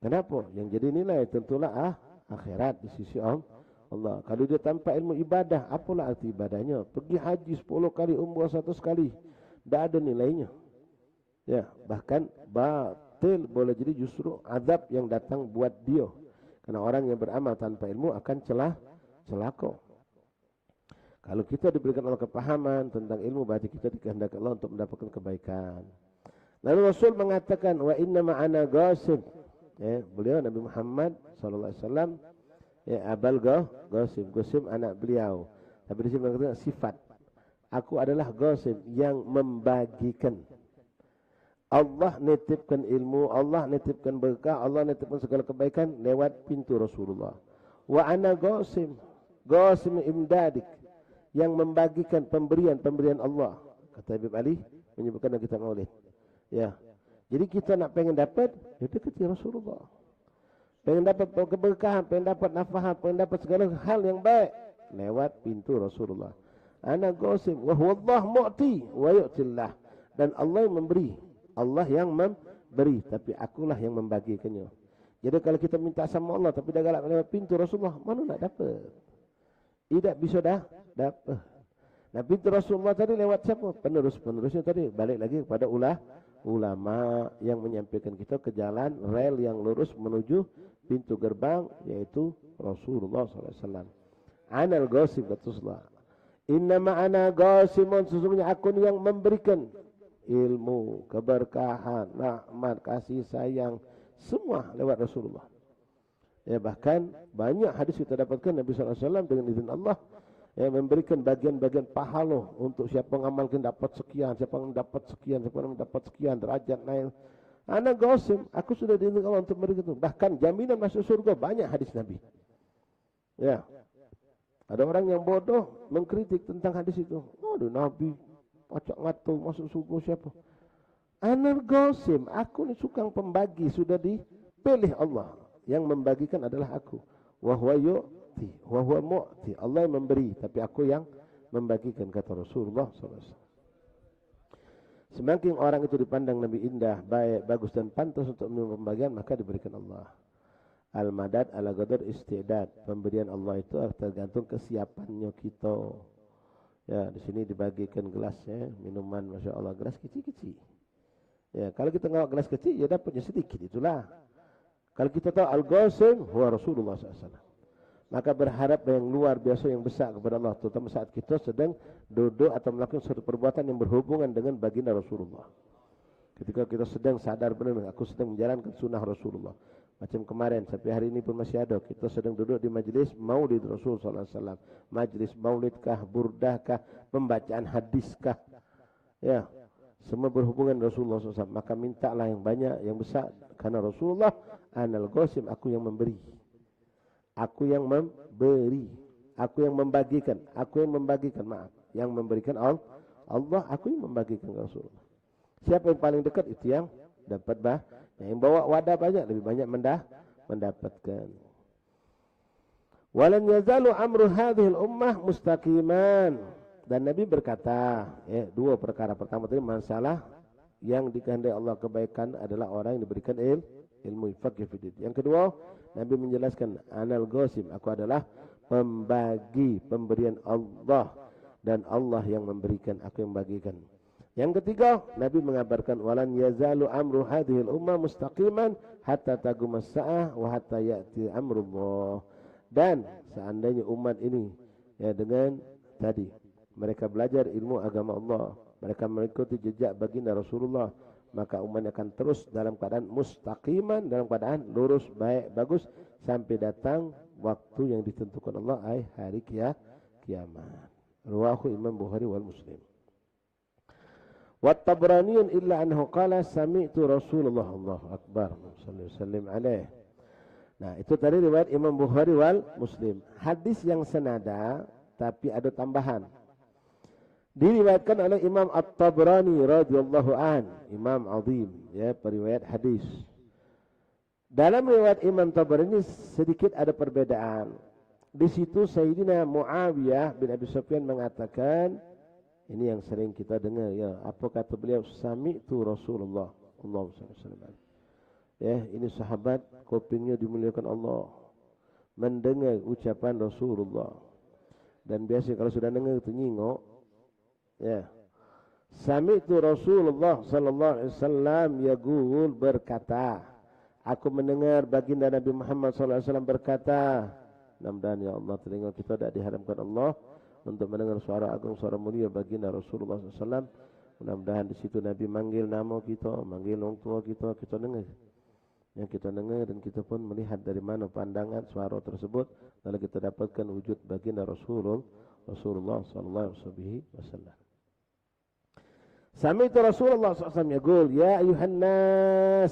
Kenapa? Yang jadi nilai tentulah akhirat di sisi Allah. Kalau dia tanpa ilmu ibadah, apalah arti ibadahnya? Pergi haji 10 kali, umrah 1 kali, tidak ada nilainya. Ya, bahkan batil, boleh jadi justru azab yang datang buat dia. Karena orang yang beramal tanpa ilmu akan celaka. Kalau kita diberikan Allah kepahaman tentang ilmu, berarti kita dikehendaki Allah untuk mendapatkan kebaikan. Lalu Rasul mengatakan, wa inna ma'ana ghasib. Beliau Nabi Muhammad SAW, abal Ghasim anak beliau. Tapi di sini mengatakan sifat. Aku adalah Ghasim yang membagikan. Allah nitipkan ilmu, Allah nitipkan berkah, Allah nitipkan segala kebaikan lewat pintu Rasulullah. Wa ana Ghasim imdadik, yang membagikan pemberian Allah. Kata Habib Ali menyebutkan dalam kitab Maulid. Ya. Jadi kita nak pengen dapat, ya dekati Rasulullah. Pengen dapat keberkahan, pengen dapat nafahah, pengen dapat segala hal yang baik lewat pintu Rasulullah. Ana Ghasim wa huwa Allah mu'ti wa yu'tillah. Dan Allah yang memberi, Allah yang memberi, tapi akulah yang membagikannya. Jadi kalau kita minta sama Allah tapi dah galak lewat pintu Rasulullah, mana nak dapat? Tidak bisa dapat. Nah, pintu Rasulullah tadi lewat siapa? Penerusnya tadi balik lagi kepada ulama yang menyampaikan kita ke jalan rel yang lurus menuju pintu gerbang, yaitu Rasulullah SAW. Anal Ghasim, Rasulullah. Inna ma'ana Ghasimun, sesungguhnya aku yang memberikan ilmu, keberkahan, rahmat, kasih sayang, semua lewat Rasulullah. Ya, bahkan banyak hadis kita dapatkan Nabi SAW dengan izin Allah memberikan bagian-bagian pahala untuk siapa yang amalkan dapat sekian, siapa yang dapat sekian, siapa yang dapat sekian, derajat naik. Ana Ghasim, aku sudah diizinkan Allah untuk memberikan itu. Bahkan jaminan masuk surga, banyak hadis Nabi. Ya, ada orang yang bodoh mengkritik tentang hadis itu. Aduh, Nabi pacak ngatur masuk surga siapa? Ana Ghasim, aku ni sukang pembagi, sudah dipilih Allah. Yang membagikan adalah aku. Wa huwa yu'ti wa huwa mu'ti. Allah yang memberi, tapi aku yang membagikan, kata Rasulullah SAW. Semakin orang itu dipandang Nabi indah, baik, bagus dan pantas untuk menerima pembagian, maka diberikan Allah. Al-madad ala qadar istidad. Pemberian Allah itu tergantung kesiapannya kita. Ya, di sini dibagikan gelas ya, minuman, Masya Allah, gelas kecil-kecil. Ya, kalau kita ngawak gelas kecil, ya dapatnya sedikit, itulah. Kalau kita tahu Al-Ghasim huwa Rasulullah SAW, maka berharap yang luar biasa, yang besar kepada Allah, terutama saat kita sedang duduk atau melakukan suatu perbuatan yang berhubungan dengan baginda Rasulullah. Ketika kita sedang sadar benar, aku sedang menjalankan sunnah Rasulullah. Macam kemarin, sampai hari ini pun masih ada. Kita sedang duduk di majlis maulid Rasul SAW. Majlis maulidkah, burdahkah, pembacaan hadiskah. Ya, semua berhubungan Rasulullah SAW. Maka mintalah yang banyak, yang besar. Karena Rasulullah, Anal Ghasim, aku yang memberi. Aku yang memberi. Aku yang membagikan. Aku yang membagikan, maaf. Yang memberikan Allah, aku yang membagikan Rasulullah. Siapa yang paling dekat, itu yang dapat yang bawa wadah banyak, lebih banyak mendapatkan. Walan yazalu amru hadhil ummah mustaqiman. Dan Nabi berkata, dua perkara. Pertama tadi masalah yang dikehendaki Allah kebaikan adalah orang yang diberikan ilmu faqih fid. Yang kedua, Nabi menjelaskan, Anal Ghasim, aku adalah pembagi pemberian Allah. dan Allah yang memberikan, aku yang bagikan. Yang ketiga, Nabi mengabarkan walan yazalu amru hadhil ummah mustaqiman hatta taqumas saah wa hatta ya'ti amrullah. Dan seandainya umat ini ya dengan tadi mereka belajar ilmu agama Allah, mereka mengikuti jejak baginda Rasulullah, maka umat akan terus dalam keadaan mustaqiman, dalam keadaan lurus, baik, bagus sampai datang waktu yang ditentukan Allah, hari kiamat. Rawahu Imam Bukhari wal Muslim. Wa Tabrani illa anhu qala sami'tu Rasulullah, Allahu akbar, sallallahu alaihi wasallam. Nah, itu tadi riwayat Imam Bukhari wal Muslim. Hadis yang senada tapi ada tambahan. Diriwayatkan oleh Imam At-Tabrani radhiyallahu an, Imam azim ya, periwayat hadis. Dalam riwayat Imam Tabrani sedikit ada perbedaan. Di situ Sayyidina Muawiyah bin Abi Sufyan mengatakan, ini yang sering kita dengar ya, apa kata beliau? Sami'tu Rasulullah sallallahu alaihi wasallam. Ya, ini sahabat kupingnya dimuliakan Allah, mendengar ucapan Rasulullah. Dan biasa kalau sudah dengar itu nyingok. Ya. Sami'tu Rasulullah sallallahu alaihi wasallam yaqul, berkata, aku mendengar baginda Nabi Muhammad sallallahu alaihi wasallam berkata. Mudah-mudahan ya Allah telinga kita tidak diharamkan Allah untuk mendengar suara agung, suara mulia baginda Rasulullah SAW. Mudah-mudahan di situ Nabi manggil nama kita, manggil orang tua kita, kita dengar. Yang kita dengar dan kita pun melihat dari mana pandangan suara tersebut, lalu kita dapatkan wujud baginda Rasulullah SAW. Sami'tu Rasulullah SAW yaqul, ya ayuhan nas,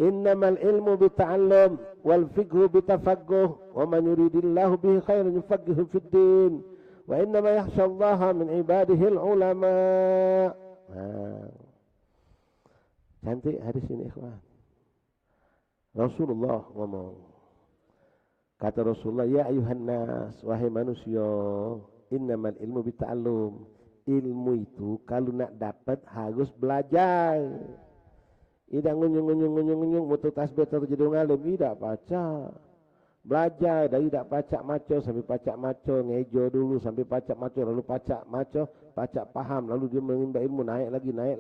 innamal ilmu bita'allum wal fiqhu bitafaqquh wa man yuridillahu bihi khairan yufaqihu fid din wa innama yakhshallaha min ibadihil ulama. Cantik hadis ini ikhwan. Rasulullah ngomong, kata Rasulullah, ya ayuhan nas, wahai manusia, innamal ilmu bita'allum, ilmu itu kalau nak dapat harus belajar. Tidak ngunyung mutu tasbih atau jadi ngalim, tidak baca. Belajar dari tidak pacak maco sampai pacak maco, ngejo dulu sampai pacak maco, lalu pacak maco, pacak paham, lalu dia menimba ilmu, naik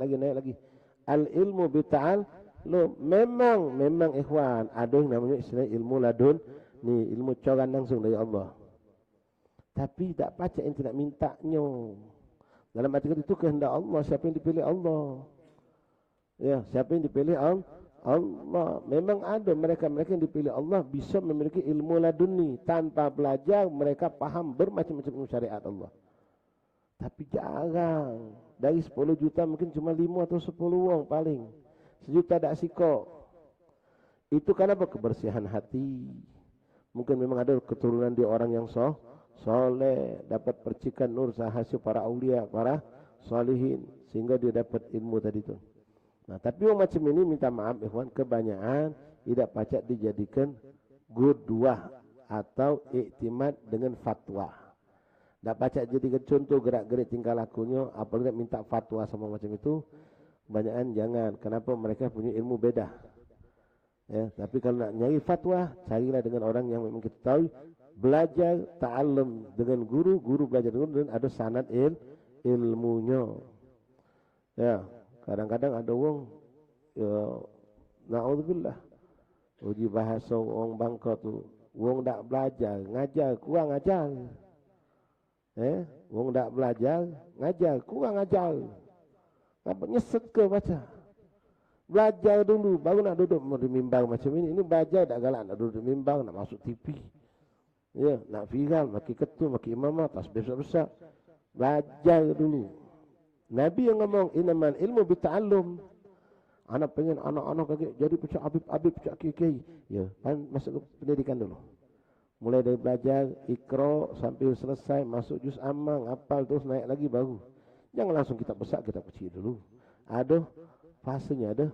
lagi. Al ilmu bita'al, lo memang ikhwan, ada yang namanya istilah ilmu ladun, ni ilmu coran langsung dari Allah. Tapi tak pacak yang tidak mintanya. Dalam arti itu kehendak Allah, siapa yang dipilih Allah. Ya, siapa yang dipilih Allah. Memang ada mereka-mereka yang dipilih Allah bisa memiliki ilmu laduni. Tanpa belajar mereka paham bermacam-macam syariat Allah. Tapi jarang. Dari 10 juta mungkin cuma 5 atau 10 orang paling. 1 juta tak sikok. Itu kenapa? Kebersihan hati. Mungkin memang ada keturunan di orang yang soleh, dapat percikan nur sahasia para aulia, para salihin, sehingga dia dapat ilmu tadi itu. Nah, tapi orang macam ini minta maaf ikhwan, kebanyakan tidak pacak dijadikan qudwah atau iktimad dengan fatwa. Tak pacak jadikan contoh gerak-gerik tingkah lakunya, apalagi minta fatwa sama macam itu. Kebanyakan jangan. Kenapa? Mereka punya ilmu beda. Ya, tapi kalau nak nyari fatwa, carilah dengan orang yang memang kita tahu belajar ta'allum dengan guru belajar dengan guru, dan ada sanad ilmunya. Ya. Kadang-kadang ada orang, ya, na'udzubillah, uji bahasa orang Bangka tu, orang tak belajar, ngajar, kurang ajar. Orang tak belajar, ngajar, kurang ajar. Apa nyeset ke baca? Belajar dulu, baru nak duduk di mimbar macam ini. Ini belajar tak galak nak duduk di mimbar, nak masuk TV. Ya, nak viral, maki ketua, maki imamah, tasbih besar-besar. Belajar dulu. Nabi yang ngomong, innamal ilmu bita'allum. Anak pengen anak-anak kaki jadi pecah habib pecah kiai. Ya, masuk ke pendidikan dulu. Mulai dari belajar Iqra sampai selesai, masuk juz amma, ngapal terus naik lagi baru. Jangan langsung kita besar, kita kecil dulu. Ada fasenya, ada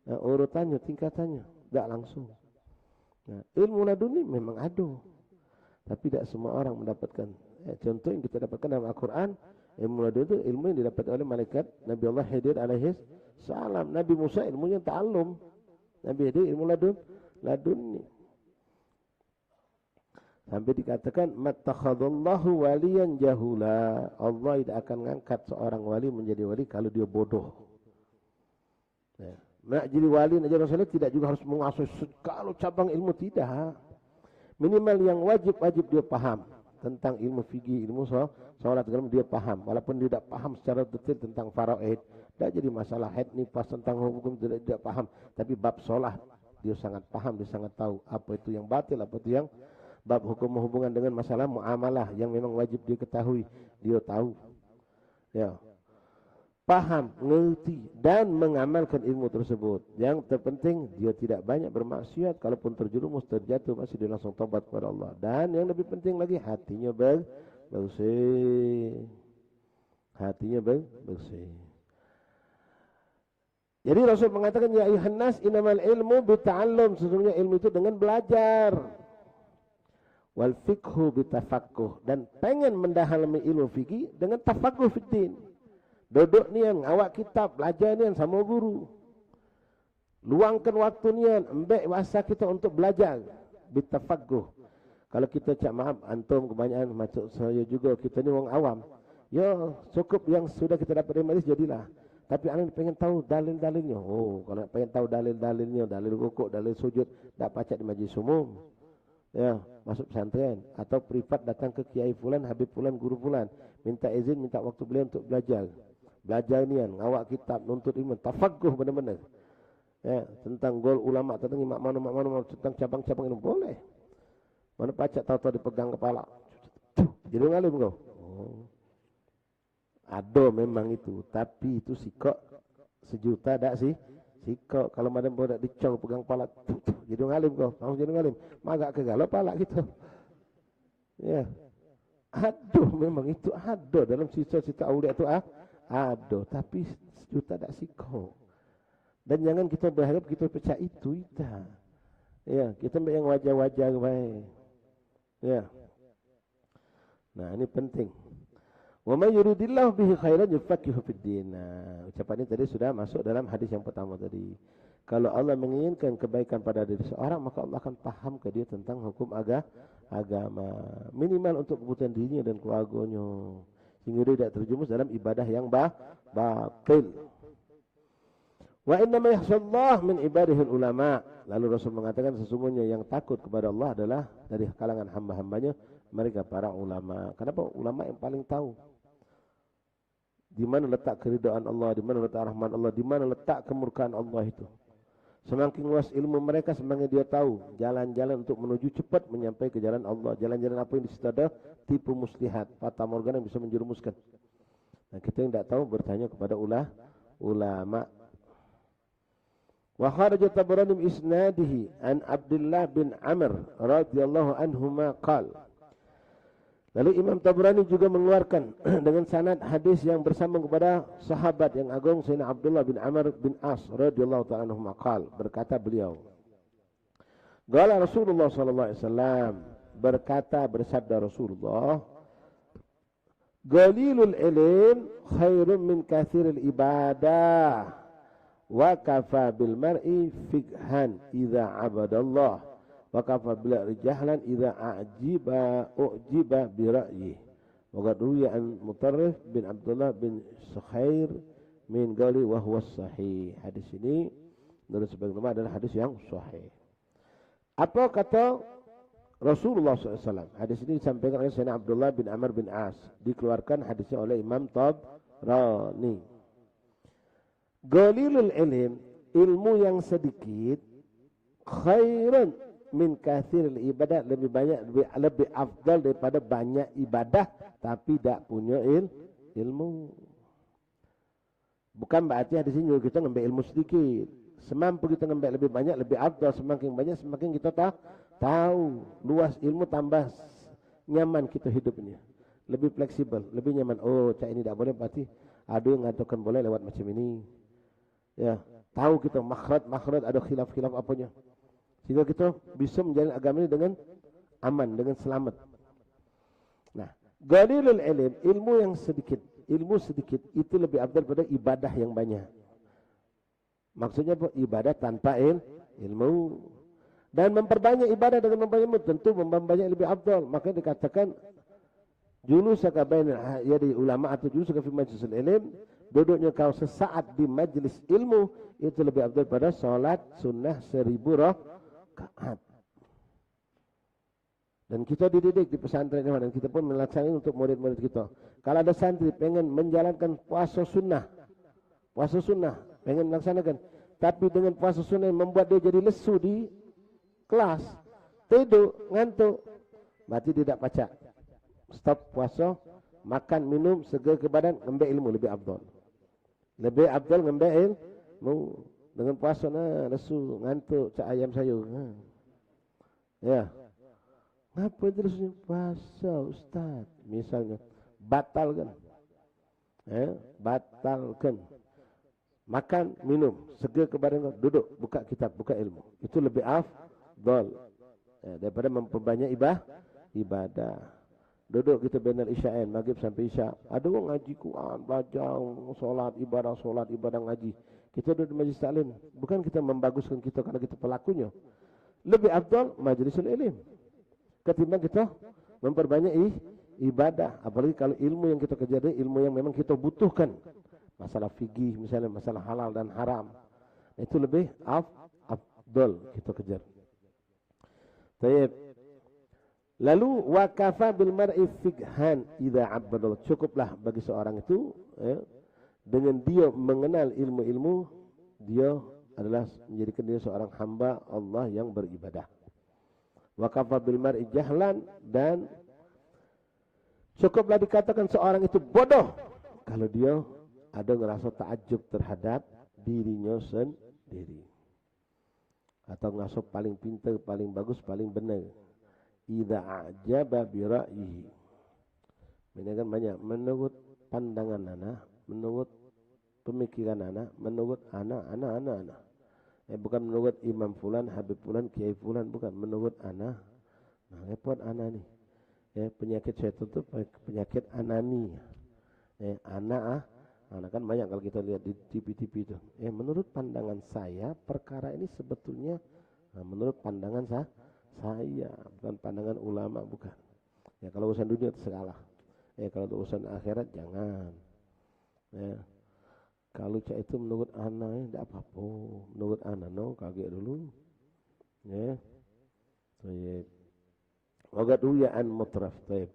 urutannya, tingkatannya, tak langsung. Nah, ilmu laduni memang ada. Tapi tidak semua orang mendapatkan. Contoh yang kita dapatkan dalam Al-Quran, ilmu ladun itu ilmu yang didapat oleh malaikat Nabi Allah Khidir alaihi salam. Nabi Musa ilmunya ta'allum. Nabi Khidir ilmu laduni. Sampai dikatakan mattakhadallahu waliyan jahula. Allah tidak akan mengangkat seorang wali menjadi wali kalau dia bodoh. Ya. Nak jadi wali nak jadi Rasulullah tidak juga harus menguasai segala cabang ilmu, tidak. Minimal yang wajib dia paham tentang ilmu fikih, ilmu salat segala dia paham. Walaupun dia tidak paham secara detail tentang faraid, tidak jadi masalah haid nifas tentang hukum tidak paham, tapi bab solat dia sangat paham, dia sangat tahu apa itu yang batil, apa itu yang bab hukum hubungan dengan masalah muamalah yang memang wajib dia ketahui, dia tahu. Ya. Paham, mengerti dan mengamalkan ilmu tersebut. Yang terpenting dia tidak banyak bermaksiat, kalaupun terjerumus terjatuh masih dia langsung taubat kepada Allah. Dan yang lebih penting lagi hatinya bersih. Hatinya bersih. Jadi Rasul mengatakan ya ayuhan nas innamal ilmu bita'allum, sesungguhnya ilmu itu dengan belajar. Wal fiqhu bitafaqquh, dan pengen mendalami ilmu fikih dengan tafaqquh fiddin. Duduk nian awak kitab, belajar nian sama guru. Luangkan waktu nian, ambek masa kita untuk belajar bitafaqquh. Kalau kita cak maaf antum kebanyakan macam saya juga, kita ni orang awam. Ya cukup yang sudah kita dapat dari majlis jadilah. Tapi anda pengen tahu dalil-dalilnya. Oh, kalau pengen tahu dalil-dalilnya, dalil rukuk, dalil sujud, tak pacak di majlis umum. Ya, masuk pesantren atau privat datang ke kiai fulan, habib fulan, guru fulan, minta izin, minta waktu beliau untuk belajar. Belajar nian, ngawak kitab, nuntut ilmu, tafaqquh benar-benar. Ya, tentang gol ulama, tentang imam mana, tentang cabang-cabang ilmu boleh. Mana pacak tahu-tahu dipegang kepala. Jadi ngalim kau. Oh. Ada memang itu, tapi itu sikok sejuta dak sih? Sikok kalau madam bodak dicong pegang kepala, jadi ngalim kau, langsung jadi ngalim. Magak kegalau pala gitu. Ya. Aduh, memang itu ada dalam sisa-sisa aulia itu ada, tapi sejuta dak sikok. Dan jangan kita berharap kita percaya itu kita. Ya, kita yang wajah-wajah baik. Ya. Nah, ini penting. Wa may yuridillahu bihi khairan yufaqihu fid din. Ucapan ini tadi sudah masuk dalam hadis yang pertama tadi. Kalau Allah menginginkan kebaikan pada diri seorang, maka Allah akan paham ke dia tentang hukum agama. Minimal untuk kebutuhan dirinya dan keluarganya. Sehingga dia tidak terjerumus dalam ibadah yang batil. Wa inna ma yakhshallah min ibadihil ulama. Lalu Rasul mengatakan sesungguhnya yang takut kepada Allah adalah dari kalangan hamba-hambanya mereka para ulama. Kenapa? Ulama yang paling tahu di mana letak keridaan Allah, di mana letak rahmat Allah, di mana letak kemurkaan Allah itu. Semakin luas ilmu mereka, semakin dia tahu jalan-jalan untuk menuju cepat menyampai ke jalan Allah. Jalan-jalan apa yang di situ ada tipu muslihat, fata morgana yang bisa menjerumuskan. Nah, kita yang tidak tahu bertanya kepada ulama. Wa kharaja Tabrani bi isnadihi an Abdullah bin Amr radhiyallahu anhuma qala. Lalu Imam Tabrani juga mengeluarkan dengan sanad hadis yang bersambung kepada sahabat yang agung Sayyidina Abdullah bin Amr bin As radhiyallahu ta'ala anhu maqal, berkata beliau, qala Rasulullah sallallahu alaihi wasallam, bersabda Rasulullah, qalilul ilm khairun min katsiril ibadah wa kafa bil mar'i fiqhan idza abadallah wa kafa bil jahlan idza ujiba bi ra'yi. Wa qad ruwiya an Mutarrif bin Abdullah bin Sukhair min qali wa huwa sahih. Hadis ini menurut sebagian ulama adalah hadis yang sahih. Apa kata Rasulullah SAW? Hadis ini disampaikan oleh Sayyidina Abdullah bin Amr bin As, dikeluarkan hadisnya oleh Imam Tabrani. Qalilul ilm, ilmu yang sedikit, khairun min katsiril ibadah, lebih banyak, lebih afdal daripada banyak ibadah tapi tidak punya ilmu. Bukan berarti di sini kita ngambil ilmu sedikit. Semampu kita ngambil lebih banyak, lebih afdal. Semakin banyak, semakin kita tahu. Luas ilmu tambah nyaman kita hidupnya. Lebih fleksibel, lebih nyaman. Oh, cak ini tidak boleh, berarti ada yang mengatakan boleh lewat macam ini. Ya, tahu kita makhraj ada khilaf apanya. Sehingga kita bisa menjalani agama ini dengan aman, dengan selamat. Nah, qalilul ilm, ilmu yang sedikit, ilmu sedikit itu lebih afdal pada ibadah yang banyak. Maksudnya apa? Ibadah tanpa ilmu. Dan memperbanyak ibadah dengan memperbanyak ilmu tentu memperbanyak lebih afdal. Maka dikatakan julusaka bainal yadi ulama atau julusaka fi majlisil ilm, duduknya kau sesaat di majlis ilmu itu lebih afdal pada salat sunnah 1000 rakaat. Dan kita dididik di pesantren dan kita pun melaksanakan untuk murid-murid kita. Kalau ada santri pengen menjalankan puasa sunnah pengen melaksanakan, tapi dengan puasa sunnah membuat dia jadi lesu di kelas, tidur, ngantuk, berarti tidak baca. Stop puasa, makan, minum, segera ke badan, ngambil ilmu lebih afdal. Lebih afdal ngambil ilmu. Dengan puasa lesu, ngantuk, cak ayam sayur. Ya. Ngapa terus puasa Ustaz? Misalnya, batalkan. Batalkan. Makan, minum, segera ke badan, duduk, buka kitab, buka ilmu. Itu lebih afdal. Daripada memperbanyak ibadah. Duduk kita benar isya'in, maghrib sampai isya'. Ada orang ngaji Quran, baca, solat, ibadah ngaji. Kita duduk di majlis taklim. Bukan kita membaguskan kita karena kita pelakunya. Lebih afdal majlisul ilm. Ketimbang kita memperbanyak ibadah. Apalagi kalau ilmu yang kita kejar, ilmu yang memang kita butuhkan. Masalah fikih, misalnya masalah halal dan haram. Itu lebih afdal kita kejar. Tayyib. Lalu wakafa bil mar'i fiqhan idza abadallah. Cukuplah bagi seorang itu dengan dia mengenal ilmu-ilmu, dia adalah menjadikan dia seorang hamba Allah yang beribadah. Wakafa bil mar'i jahlan, dan cukuplah dikatakan seorang itu bodoh kalau dia ada ngerasa takjub terhadap dirinya sendiri. Atau ngerasa paling pintar, paling bagus, paling benar. Idza a'jaba bi ra'yihi. Ini kan banyak menurut pandangan anak, menurut pemikiran anak, menurut anak. Bukan menurut Imam Fulan, Habib Fulan, Kiai Fulan, bukan menurut anak. Nah, repot anak nih. Penyakit syaitan itu penyakit anani. Anak kan banyak kalau kita lihat di TV-TV itu. Menurut pandangan saya, perkara ini sebetulnya menurut pandangan saya, bukan pandangan ulama, bukan. Ya kalau urusan dunia terserah. Kalau urusan akhirat jangan. Kalau cak itu menurut anak, tidak apa-apa. Menurut anak, kaget dulu. Tayyib. Waqad ruya an mutraf. Tayyib.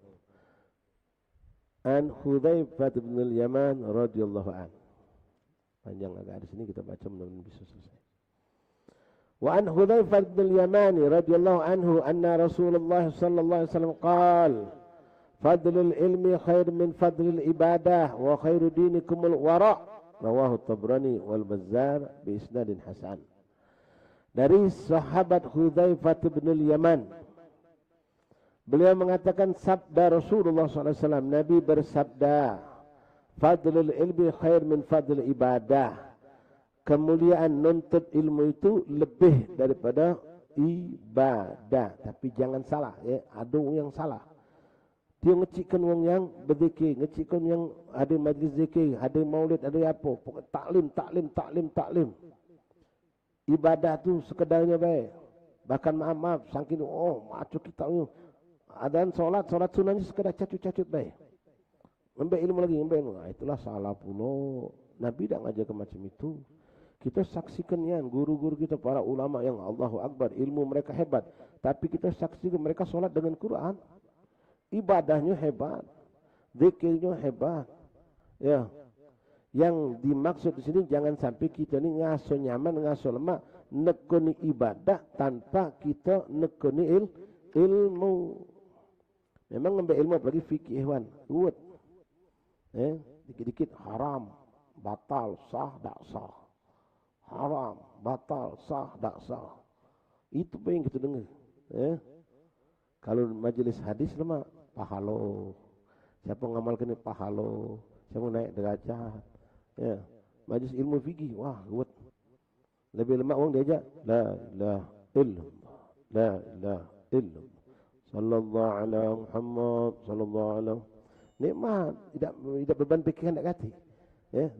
An Hudzaifah bin al-Yaman radhiyallahu an. Panjang agak di sini kita baca mudah-mudahan bisa selesai. Wa an Hudzaifah bin al-Yaman radhiyallahu anhu anna Rasulullah sallallahu alaihi wasallam qala fadlul ilmi khair min fadlil ibadah wa khairu dinikumul wara'. Rawahu Tabrani wal Bazzar bi isnadin hasan. Dari sahabat Hudzaifah bin al-Yaman, beliau mengatakan sabda Rasulullah SAW, Nabi bersabda, fadlul ilmi khair min fadlil ibadah. Kemuliaan nuntut ilmu itu lebih daripada ibadah. Tapi jangan salah, ada yang salah. Dia ngecikkan orang yang berzikir, ngecikkan yang ada majlis zikir, ada maulid, ada apa. Taklim. Ibadah tu sekedarnya baik. Bahkan maaf, saking macu kita ni. Adaan solat sunahnya sekedar cacut-cacut baik. Ambil ilmu lagi, itulah salah pula. Nabi tak ngajarkan macam itu. Kita saksikan yang guru-guru kita, para ulama yang Allahu Akbar, ilmu mereka hebat. Tapi kita saksikan mereka solat dengan Quran. Ibadahnya hebat, zikirnya hebat. Ya, yang dimaksud di sini jangan sampai kita ni ngaso nyaman, ngaso lemak, nekuni ibadah tanpa kita nekuni ilmu. Memang ngambil ilmu apalagi fikih hewan, ruwet. Dikit-dikit haram, batal, sah, tak sah. Haram, batal, sah, tak sah. Itu apa yang kita dengar. Kalau majlis hadis lemak, pahalo. Siapa ngamalkan ini pahalo. Siapa naik derajat. Majlis ilmu fikih, wah ruwet. Lebih lemak orang diajak, la ilaha illallah, la ilaha illallah. Sallallahu alaihi Muhammad, sallallahu alaihi. Nikmat, tidak beban pikiran nak kata.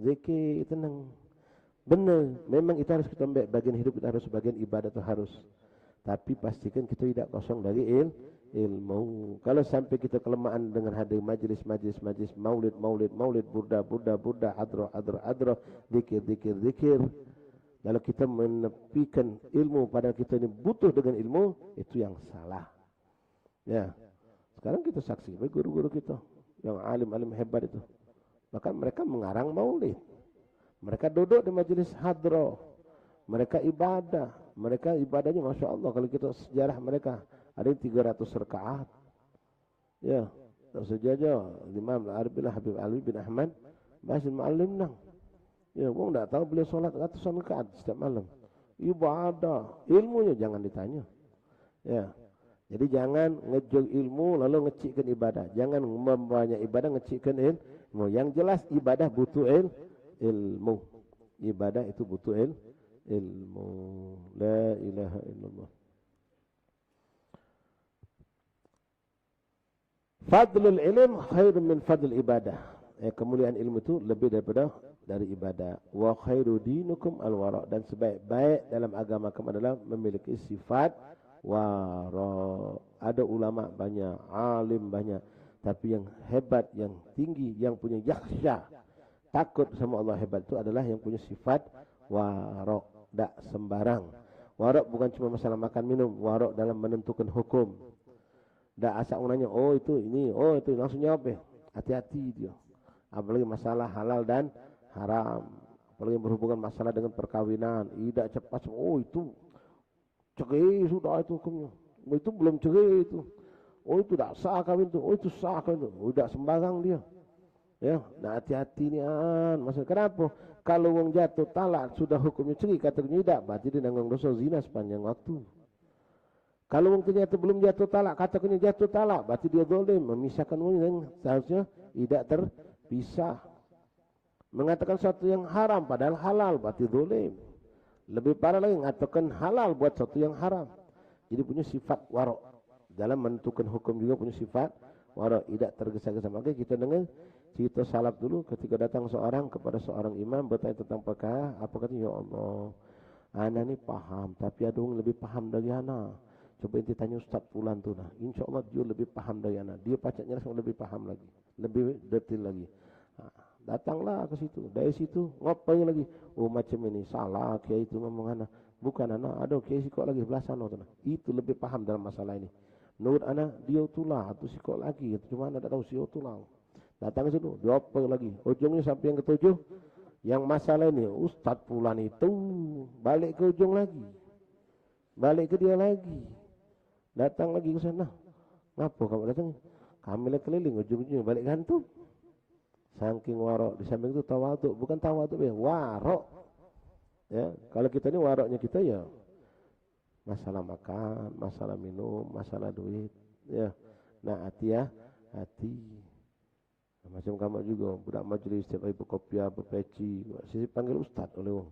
Zikir tenang. Benar, memang itu harus kita ambil bagian hidup, kita harus bagian ibadah itu harus. Tapi pastikan kita tidak kosong dari ilmu. Kalau sampai kita kelemahan dengan hadir majlis maulid, burda, hadroh, zikir. Kalau kita menepikan ilmu pada kita ini butuh dengan ilmu, itu yang salah. Ya. Sekarang kita saksi bagi guru-guru kita yang alim-alim hebat itu. Bahkan mereka mengarang maulid. Mereka duduk di majelis hadroh. Mereka ibadah. Mereka ibadahnya Masya Allah. Kalau kita sejarah mereka. Ada yang 300 rakaat. Ya. Tak sejajar. Imam Al-Arbil Habib Ali bin Ahmad. Bahasin ma'alim nang. Ya. Orang tak tahu beliau sholat ratusan rakaat setiap malam. Ibadah. Ilmunya jangan ditanya. Ya. Jadi jangan ngejog ilmu lalu ngecikkan ibadah. Jangan membanyak ibadah ngecikkan ilmu. Yang jelas ibadah butuh ilmu. Ibadah itu butuh ilmu. La ilaha illallah. Fadlul ilm khairun min fadl ibadah. Kemuliaan ilmu itu lebih daripada dari ibadah. Wa khairu dinukum al-wara. Dan sebaik-baik dalam agama kamu adalah memiliki sifat wara. Ada ulama banyak, alim banyak, tapi yang hebat, yang tinggi, yang punya yakhsya, takut sama Allah hebat itu adalah yang punya sifat wara, tak sembarang. Wara bukan cuma masalah makan minum, wara dalam menentukan hukum. Tak asal nanya, oh itu ini, oh itu langsung jawab ya. Hati-hati dia. Apalagi masalah halal dan haram. Apalagi berhubungan masalah dengan perkawinan, tidak cepat, oh itu cerai sudah itu hukumnya. Oh, itu belum cerai itu. Oh itu tak sah kawin itu. Oh itu sah kawin itu. Oh tidak sembarang dia. Ya, nah hati-hati ni maksud kenapa? Kalau wong jatuh talak sudah hukumnya cerai katanya tidak, berarti dia nanggung dosa zina sepanjang waktu. Kalau wong ternyata belum jatuh talak katanya jatuh talak, berarti dia zalim memisahkan wong yang seharusnya tidak terpisah. Mengatakan sesuatu yang haram padahal halal, berarti zalim. Lebih parah lagi mengatakan halal buat sesuatu yang haram. Jadi punya sifat wara. Dalam menentukan hukum juga punya sifat wara, tidak tergesa-gesa. Maka kita dengar cerita salaf dulu ketika datang seorang kepada seorang imam bertanya tentang perkara, apa kata, ya Allah, ana ni paham, tapi ada orang lebih paham dari ana. Coba ente tanya Ustaz Fulan tu lah. InsyaAllah dia lebih paham dari ana. Dia pacaknya lebih paham lagi, lebih detail lagi. Datanglah ke situ. Dari situ ngopai lagi. Oh macam ini salah kiai itu ngomong anak. Bukan anak. Ada kiai sikok lagi belah sana. Itu lebih paham dalam masalah ini. Menurut anak dia tulah. Itu sikok lagi. Cuma anak tak tahu siapa tulah. Datang ke situ. Diopai lagi. Ujungnya sampai yang ketujuh. Yang masalah ini. Ustaz Fulan itu. Balik ke ujung lagi. Balik ke dia lagi. Datang lagi ke sana. Ngapa kamu datang? Kami lagi keliling. Ujung-ujungnya balik gantung. Saking warok. Di samping itu tawaduk. Bukan tawaduk ya, warok. Ya, kalau kita ini waroknya kita ya masalah makan, masalah minum, masalah duit. Ya, nah hati ya, hati. Nah, macam kamu juga budak majlis setiap hari berkopiah, berpeci, sisi panggil ustaz oleh wong.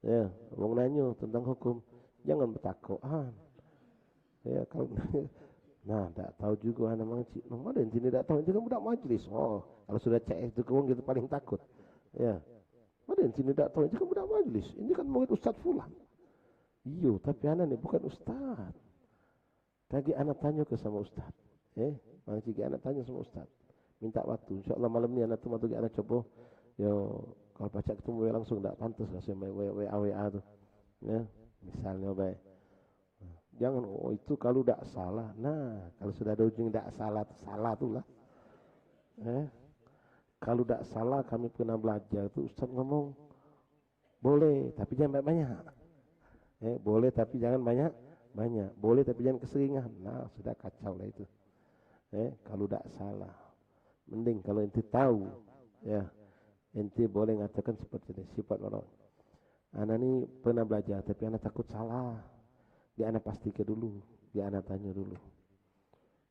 Ya, wong nanya tentang hukum, jangan bertakoan. Ya, kalau nah, tak tahu juga anak mangcik. Mana yang sini tak tahu, dia kan budak majlis. Oh, kalau sudah cek itu kewong kita paling takut. Ya. Mana yang sini tak tahu, dia kan budak majlis. Ini kan murid Ustaz Fulan. Iyo, tapi anak ni bukan Ustaz. Tadi anak tanya ke sama Ustaz. Mangcik anak tanya sama Ustaz. Minta waktu. InsyaAllah malam ni anak tu matu anak coba. Yo, kalau baca ketemu langsung tak pantas kasih WA tu. Ya, misalnya baik. Jangan, oh itu kalau tak salah. Nah, kalau sudah ada ujung tak salah, salah tu lah. Kalau tak salah kami pernah belajar tu Ustaz ngomong, boleh tapi jangan banyak-banyak. Boleh tapi jangan banyak-banyak. Boleh tapi jangan keseringan. Nah, sudah kacau lah itu. Kalau tak salah. Mending kalau ente tahu, ya, ente boleh mengatakan seperti ini, sifat orang. Anak ni pernah belajar tapi anak takut salah. Dia anak pastikan dulu, dia anak tanya dulu.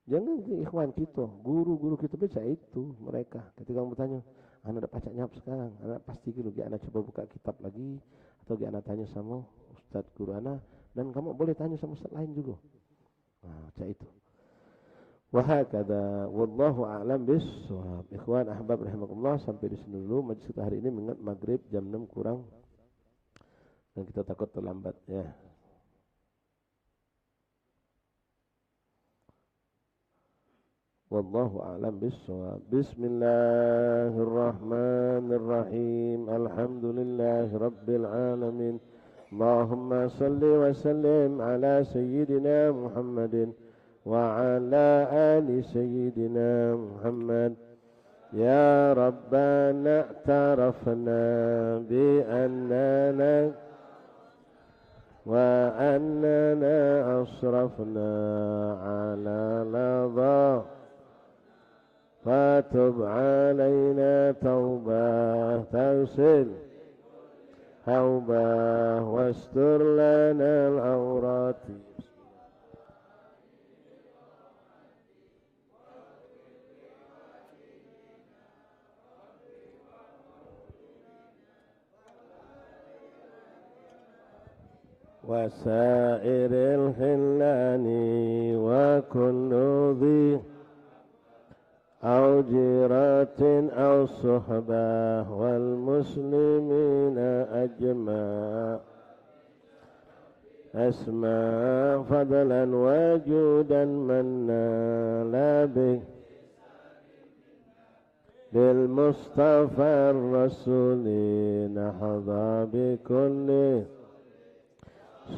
Jangan ikhwan kita, guru-guru kita baca itu mereka. Ketika kamu bertanya, anak dah pacak nyap sekarang, anak pastikan dulu, dia anak coba buka kitab lagi, atau dia anak tanya sama ustaz guru anak, dan kamu boleh tanya sama ustaz lain juga. Nah, baca itu. Wahakadha, wallahu a'lam bis-shawab. Ikhwan ahbab rahimakumullah, sampai di sini dulu majlis kita hari ini mengingat maghrib jam 6 kurang, dan kita takut terlambat ya. Wallahu a'lam bissawab. Bismillahirrahmanirrahim. Alhamdulillahi rabbil alamin. Allahumma salli wa sallim ala sayyidina Muhammadin wa ala ali sayyidina Muhammad. Ya Rabbana i'tarafna bi annana wa annana asrafna ala ladha fatub alayna tawbah tawsil توبة واستر لنا العورات وسائر الخلان وكل ذي أو جيرة أو صحبة والمسلمين أجمع أسماء فضلا وجودا منا لا به بالمصطفى الرسول نحظى بكل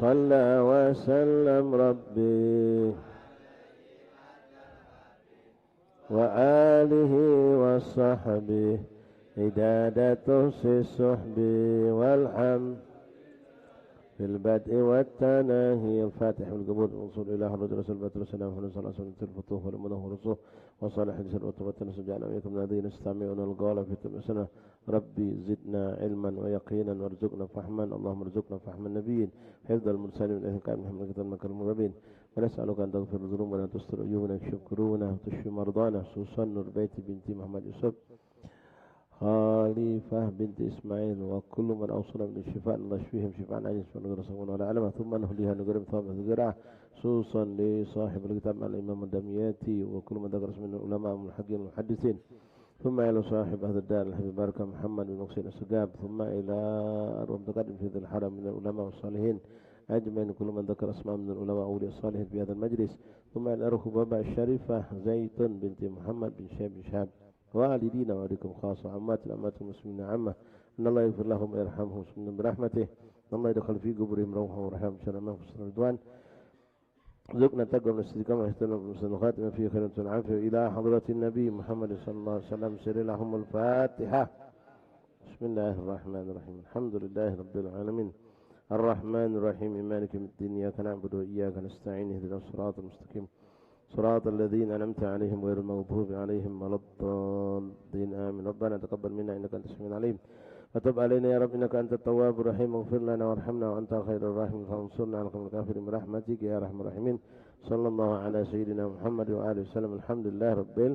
صلى وسلم ربي وآله وصحبه عدادة الصحب والحمد في البدء والتناهي. الفاتح والقبول والوصول إلى حضرة رسول الله صلى الله عليه وسلم الفتوح والمنه والرسول وصالح الجسر والتوبة سجعنا ويكم نادين استعمعون القول في تبسنا ربي زدنا علما ويقينا وارزقنا فهما. اللهم ارزقنا فهم النبيين حفظ المرسلين من أهل كائن محمد كتاب مكر المربين. ونسألك أن تغفر ذنوبنا وتستر عيوبنا وتكشف كروبنا وتشفي مرضانا خصوصا نور بيت بنت محمد يوسف خليفة بنت إسماعيل وكل من أوصل من الشفاء الله يشفيهم شفاء عاجل شفاء نقدر سمونا ولا علمها ثم نهديها نقرب ثواب الزرع خصوصا لصاحب الكتاب مع الإمام الدمياتي وكل من ذكر من العلماء والمحققين والمحدثين ثم إلى صاحب هذا الدار الحبيب بركة محمد بن مقصد السقاب ثم إلى أرواح متقدم في ذي الحرم من العلماء والصالحين أجمعين كل من ذكر أسماء من العلماء أولياء الصالحين في هذا المجلس ثم إلى أرواح بابا الشريفة زيتون بنت محمد بن شهاب بن شهاب والدينا وعليكم خاصة عمات الأمات المسلمين عامة أن الله يغفر لهم ويرحمهم برحمته. الله يدخل في قبورهم روحه ورحمه شرمه وفصل الرضوان. رزقنا التقوى من الاستقامة واهتمام بالمسلمين وخاتم فيه خير والعافية إلى حضرة النبي محمد صلى الله عليه وسلم. سر لهم الفاتحة. بسم الله الرحمن الرحيم. الحمد لله رب العالمين الرحمن الرحيم مالك يوم الدين إياك نعبد وإياك نستعين اهدنا الصراط المستقيم صراط الذين أنعمت عليهم غير المغضوب عليهم ولا الضالين آمين. ربنا تقبل منا إنك أنت السميع العليم وتب علينا يا رب إنك أنت التواب الرحيم واغفر لنا وارحمنا وأنت خير الراحمين فانصرنا على القوم الكافرين برحمتك يا أرحم الراحمين. صلى الله على سيدنا Muhammad wa alihi wasallam. Alhamdulillah rabbil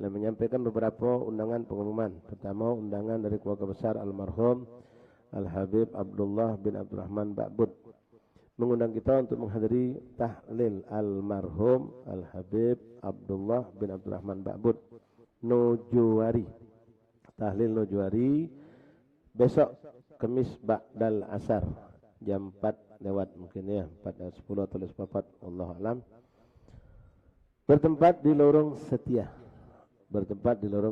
alamin. Menyampaikan beberapa undangan pengumuman. Pertama, undangan dari keluarga besar almarhum Al-Habib Abdullah bin Abdurrahman Ba'bud mengundang kita untuk menghadiri tahlil almarhum Al-Habib Abdullah bin Abdurrahman Ba'bud Nojuari. Tahlil Nojuari besok Kamis ba'dal asar jam 4 lewat mungkin ya, 4:10 atau 4:04 wallahu alam. Bertempat di lorong Setia. Bertempat di lorong